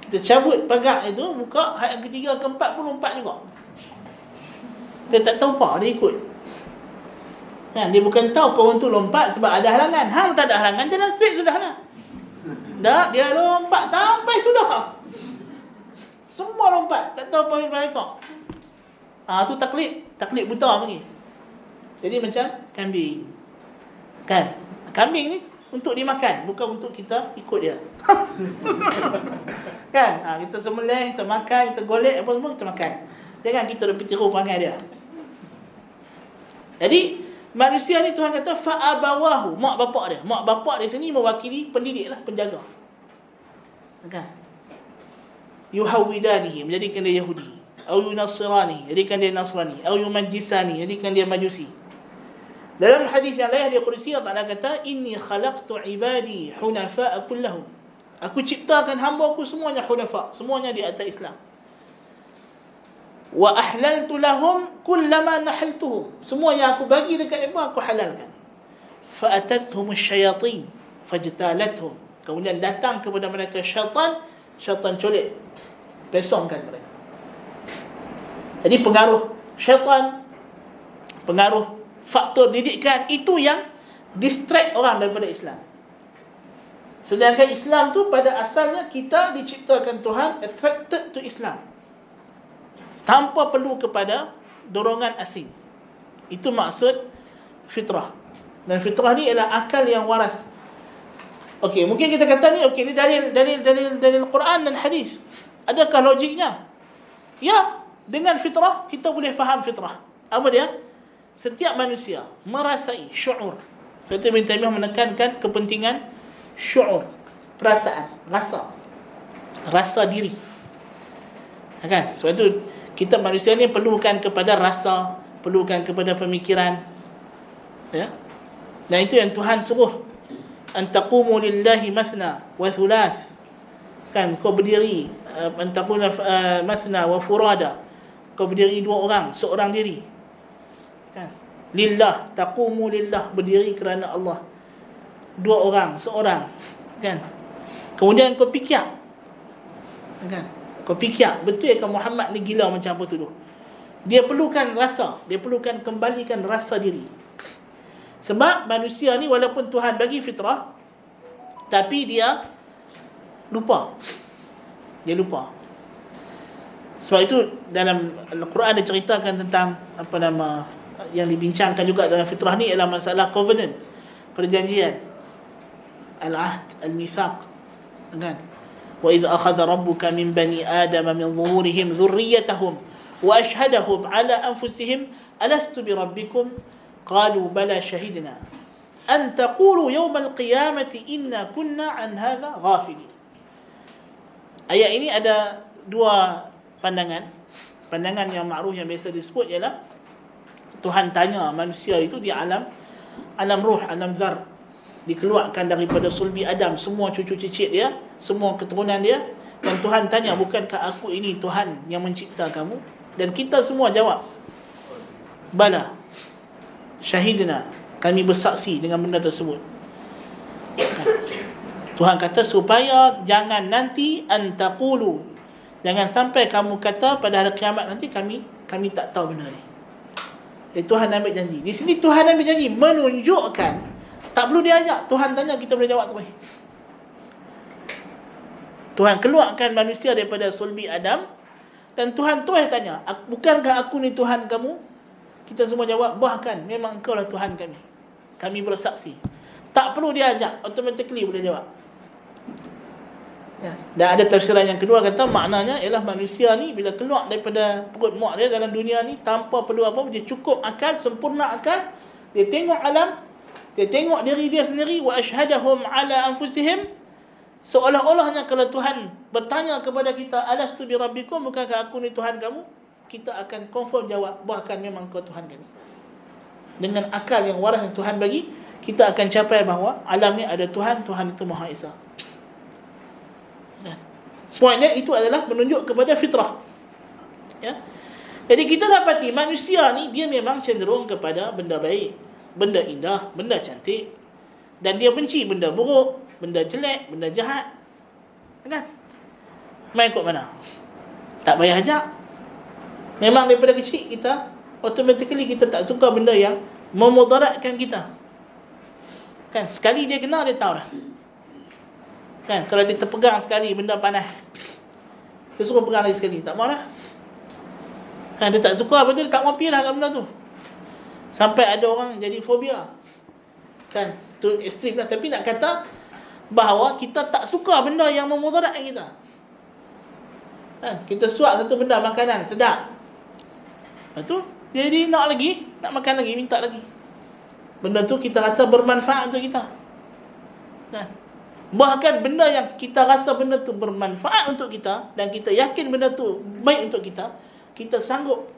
Kita cabut pagak itu, buka, yang ketiga, keempat pun lompat juga. Dia tak tahu apa, dia ikut. Kan, dia bukan tahu kawan tu lompat sebab ada halangan. Hang tak ada halangan, jalan straight sudah lah. Tak, dia lompat sampai sudah. Semua lompat, tak tahu apa mereka. Tu taklid buta panggil. Jadi macam kambing. Kan? Kambing ni untuk dimakan, bukan untuk kita ikut dia. Kan? Kita sembelih, kita makan, kita golek apa semua kita makan. Jangan kita duk tiru perangai dia. Jadi manusia ni Tuhan kata fa'abawahu, mak bapak dia. Mak bapak dia sini mewakili pendidik lah, penjaga. Kan? Yuhawidanihi, menjadikan dia Yahudi. Au yunasirani, jadikan dia Nasrani. Au yumajjisani, jadikan dia Majusi. Dalam hadis yang lain dia Qudsi, Allah Ta'ala kata, inni khalaqtu ibadi hunafa'a kullahum. Aku ciptakan hamba aku semuanya hunafa, semuanya di atas Islam. Wa ahlaltu lahum kullama nahaltuhum, semua yang aku bagi dekat mereka aku halalkan. Fa atathum asyayatin fajtalathum, kemudian datang kepada mereka syaitan colik, pesongkan mereka. Jadi pengaruh syaitan, pengaruh faktor didikan itu yang distract orang daripada Islam. Sedangkan Islam tu pada asalnya kita diciptakan Tuhan attracted to Islam, tanpa perlu kepada dorongan asing. Itu maksud fitrah. Dan fitrah ni ialah akal yang waras. Okey, mungkin kita kata ni okey, ni dalil Quran dan hadis. Adakah logiknya? Ya, dengan fitrah kita boleh faham fitrah. Apa dia? Setiap manusia merasai syuur. Seperti Ibn Taymiyah menekankan kepentingan syuur, perasaan, rasa diri. Kan? Sebab itu kita manusia ni perlukan kepada rasa, perlukan kepada pemikiran. Ya. Dan itu yang Tuhan suruh. An taqumu lillahi mathna wa thulath. Kan, kau berdiri an taquna mathna wa furada. Kau berdiri dua orang, seorang diri. Kan? Lillah, taqumu lillah, berdiri kerana Allah. Dua orang, seorang. Kan? Kemudian kau fikir. Kan? Kau fikir, betul ke Muhammad ni gila macam apa tu? Dia perlukan rasa, dia perlukan kembalikan rasa diri. Sebab manusia ni walaupun Tuhan bagi fitrah, tapi dia lupa. Dia lupa. Sebab itu dalam Al-Quran dia ceritakan tentang apa nama yang dibincangkan juga dalam fitrah ni ialah masalah covenant, perjanjian. Al-ahd, al-mithaq. Kan? وَإِذْ أَخَذَ رَبُّكَ مِنْ بَنِي آدَمَ مِنْ ظُهُورِهِمْ ذُرِّيَّتَهُمْ وَأَشْهَدَهُمْ عَلَى أَنفُسِهِمْ أَلَسْتُ بِرَبِّكُمْ قَالُوا بَلَى شَهِدْنَا أَنْ تَقُولُوا يَوْمَ الْقِيَامَةِ إِنَّا كُنَّا عَنْ هَذَا غَافِلِينَ. Ayat ini ada dua pandangan. Pandangan yang makruf yang biasa disebut ialah Tuhan tanya manusia itu di alam ruh, alam zar, dikeluarkan daripada sulbi Adam, semua cucu cicit dia, semua keturunan dia, dan Tuhan tanya, bukankah aku ini Tuhan yang mencipta kamu? Dan kita semua jawab, bala syahidna, kami bersaksi dengan benda tersebut. Tuhan kata supaya jangan nanti antaqulu, jangan sampai kamu kata pada hari kiamat nanti kami tak tahu benda ni. Tuhan ambil janji. Di sini Tuhan ambil janji menunjukkan tak perlu diajak, Tuhan tanya kita boleh jawab terus. Tuhan keluarkan manusia daripada sulbi Adam, Dan Tuhan terus tanya, bukankah aku ni Tuhan kamu? Kita semua jawab, bahkan memang engkau lah Tuhan kami. Kami bersaksi. Tak perlu diajak, automatically boleh jawab. Ya. Dan ada tafsiran yang kedua kata maknanya ialah manusia ni bila keluar daripada perut mak dia dalam dunia ni tanpa perlu apa, dia cukup akal, sempurna akal, dia tengok alam, dia tengok diri dia sendiri, wa ashhadahum ala anfusihim, seolah-olahnya kalau Tuhan bertanya kepada kita, alastu bi rabbikum, bukankah aku ni Tuhan kamu, kita akan confirm jawab, bahkan memang kau Tuhan kami. Dengan akal yang waras yang Tuhan bagi, kita akan capai bahawa alam ni ada Tuhan, Tuhan itu Maha Esa. Poin dia itu adalah menunjuk kepada fitrah. Ya. Jadi kita dapati manusia ni dia memang cenderung kepada benda baik, benda indah, benda cantik, dan dia benci benda buruk, benda jelek, benda jahat. Kan? Main ikut mana? Tak payah ajak. Memang daripada kecil kita automatically kita tak suka benda yang memudaratkan kita. Kan? Sekali dia kena, dia tahu dah. Kan? Kalau dia terpegang sekali benda panas, dia suruh pegang lagi sekali, tak mau dah. Kan? Dia tak suka, betul, dia tak mau pergi dah kat benda tu. Sampai ada orang jadi fobia. Kan? Tu ekstrim lah. Tapi nak kata bahawa kita tak suka benda yang memudaratkan kita. Kan? Kita suap satu benda makanan sedap, lepas tu jadi nak lagi, nak makan lagi, minta lagi. Benda tu kita rasa bermanfaat untuk kita. Kan? Bahkan benda yang kita rasa benda tu bermanfaat untuk kita dan kita yakin benda tu baik untuk kita, kita sanggup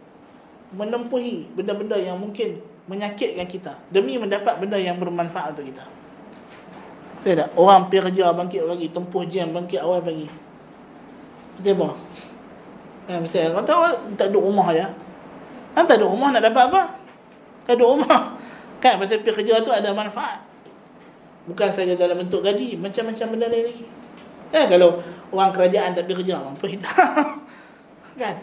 menempuhi benda-benda yang mungkin menyakitkan kita demi mendapat benda yang bermanfaat untuk kita. Betul tak? Orang pergi kerja bangkit pagi, tempuh jam bangkit awal pagi. Mesti apa? Mesti kata awak tak duduk rumah ya. Kan tak duduk rumah nak dapat apa? Kan duduk rumah. Kan pasal pergi kerja tu ada manfaat. Bukan saja dalam bentuk gaji, macam-macam benda lain lagi. Kan kalau orang kerajaan tak pergi kerja, mampu kita. Kan?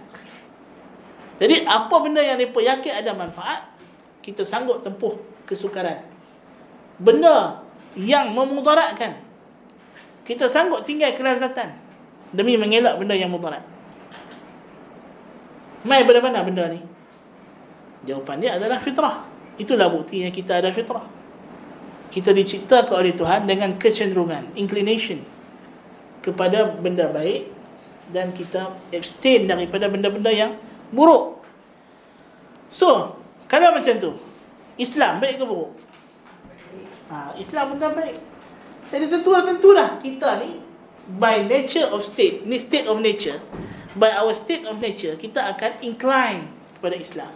Jadi apa benda yang mereka yakin ada manfaat, kita sanggup tempuh kesukaran. Benda yang memudaratkan, kita sanggup tinggal kelazatan demi mengelak benda yang mudarat. Mai pada mana benda ni? Jawapan dia adalah fitrah. Itulah buktinya kita ada fitrah. Kita diciptakan oleh Tuhan dengan kecenderungan, inclination kepada benda baik, dan kita abstain daripada benda-benda yang buruk. So, kalau macam tu, Islam baik ke buruk? Islam benda baik. Jadi tentulah kita ni by nature of state, ni state of nature, by our state of nature, kita akan incline kepada Islam.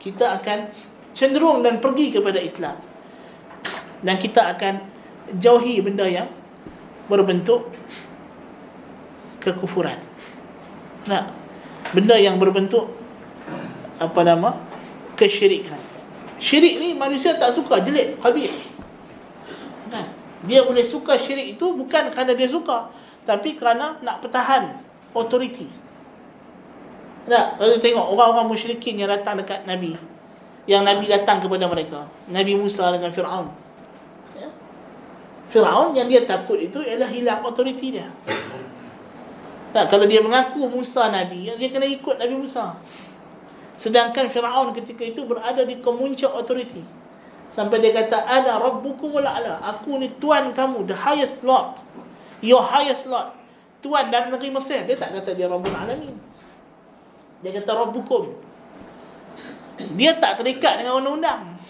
Kita akan cenderung dan pergi kepada Islam. Dan kita akan jauhi benda yang berbentuk kekufuran. Nah, benda yang berbentuk kesyirikan. Syirik ni manusia tak suka, jelek, habis. Kan? Dia boleh suka syirik itu bukan kerana dia suka, tapi kerana nak pertahan authority. Tak? Kalau tengok orang-orang musyrikin yang datang dekat Nabi, yang Nabi datang kepada mereka, Nabi Musa dengan Fir'aun. Fir'aun yang dia takut itu ialah hilang autoriti dia. Tak, kalau dia mengaku Musa Nabi, dia kena ikut Nabi Musa. Sedangkan Fir'aun ketika itu berada di kemuncak autoriti. Sampai dia kata, Ana Rabbukumul A'la, aku ni Tuan kamu, the highest Lord, your highest Lord, Tuan dan negeri Mesir. Dia tak kata dia Rabbul Alamin, dia kata Rabbukum. Dia tak terikat dengan undang-undang.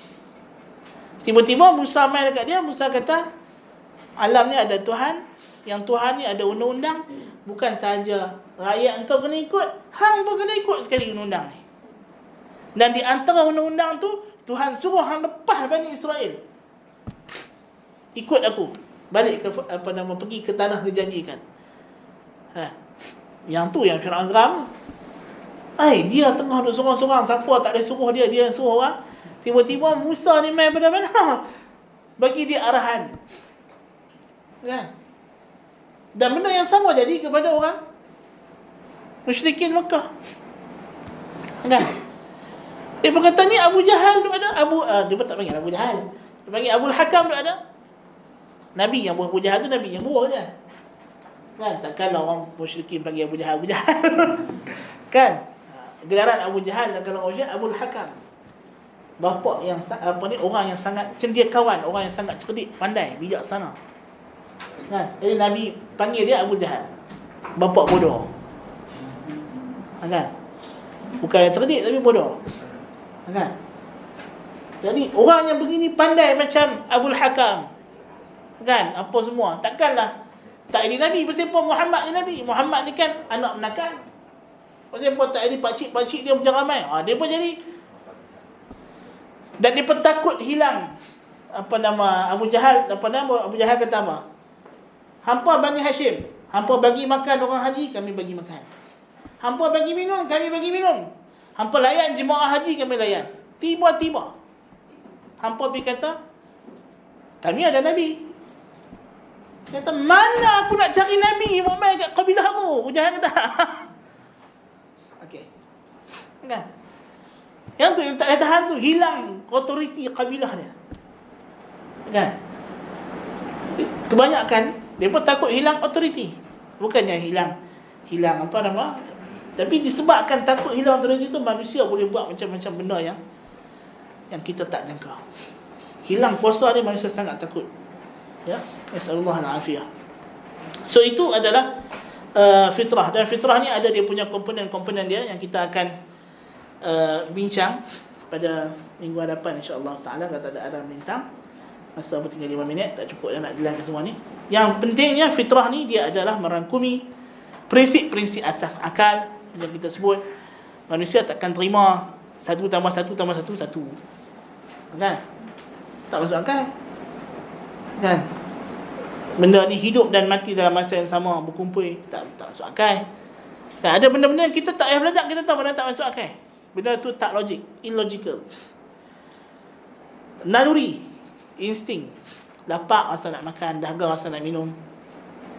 Tiba-tiba Musa main dekat dia. Musa kata, alam ni ada Tuhan, yang Tuhan ni ada undang-undang. Bukan sahaja rakyat engkau kena ikut, hang pun kena ikut sekali undang-undang ni. Dan di antara undang-undang tu, Tuhan suruh hang lepas Bani Israel, ikut aku, balik ke pergi ke tanah dijanjikan. Yang tu yang Fir'aun geram. Dia tengah duduk sorang-sorang, siapa tak boleh suruh dia, dia suruh orang. Tiba-tiba Musa ni main pada mana, bagi dia arahan. Kan? Dan benda yang sama jadi kepada orang musyrikin Mekah. Kan? Dia berkata ni Abu Jahal tu ada, dia tak panggil Abu Jahal, dia panggil Abu Hakam tu ada. Nabi yang Abu Jahal tu Nabi yang buruk je. Kan takkanlah orang musyrikin panggil Abu Jahal Abu Jahal. Kan? Gelaran Abu Jahal dan kalau orang Abul Hakam. Bapa yang orang yang sangat cendekiawan, orang yang sangat cerdik, pandai, bijaksana. Kan? Jadi Nabi panggil dia Abu Jahal. Bapa bodoh. Kan? Bukan yang cerdik tapi bodoh. Kan? Jadi orang yang begini pandai macam Abul Hakam. Kan? Apa semua. Takkanlah tak ada Nabi bersepah Muhammad ni Nabi. Muhammad ni kan anak menakan. Bersepah tak ada pakcik-pakcik dia macam ramai. Dia pun jadi. Dan dia pun takut hilang Abu Jahal. Abu Jahal kata apa? Hampa Bani Hashim, hampa bagi makan orang haji, kami bagi makan. Hampa bagi minum, kami bagi minum. Hampa layan jemaah haji, kami layan. Tiba-tiba hampa pergi kata, kami ada Nabi. Dia kata, mana aku nak cari Nabi mau main kat kabilah aku? Abu Jahal kata. Okey. Kan? Yang tu yang tak ada tahan tu, hilang otoriti kabilah dia. Kan? Kebanyakan dia pun takut hilang otoriti. Bukannya hilang apa nama, tapi disebabkan takut hilang otoriti tu, manusia boleh buat macam-macam benda yang kita tak jangka. Hilang kuasa dia, manusia sangat takut. Ya, nasallallahu al-afiyah. So itu adalah fitrah, dan fitrah ni ada dia punya komponen-komponen dia yang kita akan bincang pada minggu hadapan insya-Allah taala. Kalau tak ada arah bintang, masa tinggal 5 minit, tak cukup dah nak jelaskan semua ni. Yang pentingnya fitrah ni dia adalah merangkumi prinsip-prinsip asas akal yang kita sebut. Manusia takkan terima 1 + 1 = 1. Kan? Tak masuk akal. Kan? Benda ni hidup dan mati dalam masa yang sama, berkumpul, tak masuk akal. Kan? Ada benda-benda yang kita tak payah belajar, kita tahu benda tak masuk akal. Benda tu tak logik, illogical. Naluri, insting. Lapar rasa nak makan, dahaga rasa nak minum.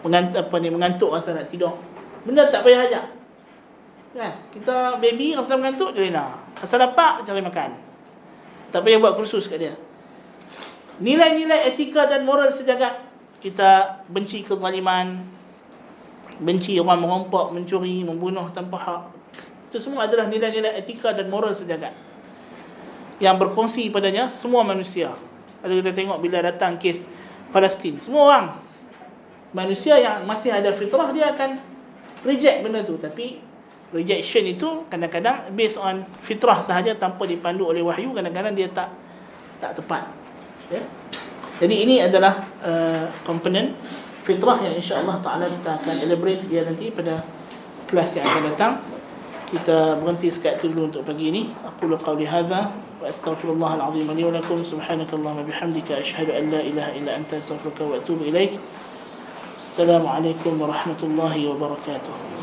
Mengantuk rasa nak tidur. Benda tak payah ajak. Kan? Kita baby rasa mengantuk, dia lena. Rasa lapar, cari makan. Tak payah buat kursus kat dia. Nilai-nilai etika dan moral sejagat. Kita benci kezaliman, benci orang merompak, mencuri, membunuh tanpa hak. Itu semua adalah nilai-nilai etika dan moral sejagat yang berkongsi padanya semua manusia. Kalau kita tengok bila datang kes Palestin, semua orang manusia yang masih ada fitrah, dia akan reject benda tu. Tapi rejection itu kadang-kadang based on fitrah sahaja, tanpa dipandu oleh wahyu, kadang-kadang dia tak tepat. Ya? Jadi ini adalah komponen fitrah yang insya-Allah taala kita akan elaborate dia nanti pada kelas yang akan datang. Kita berhenti sekat itu dulu untuk pagi ini. Aqulu qawli hadza wa astaghfirullahal azim li wa lakum. Subhanakallahumma bihamdika asyhadu an la ilaha illa anta astaghfiruka wa atubu ilaik. Assalamualaikum warahmatullahi wabarakatuh.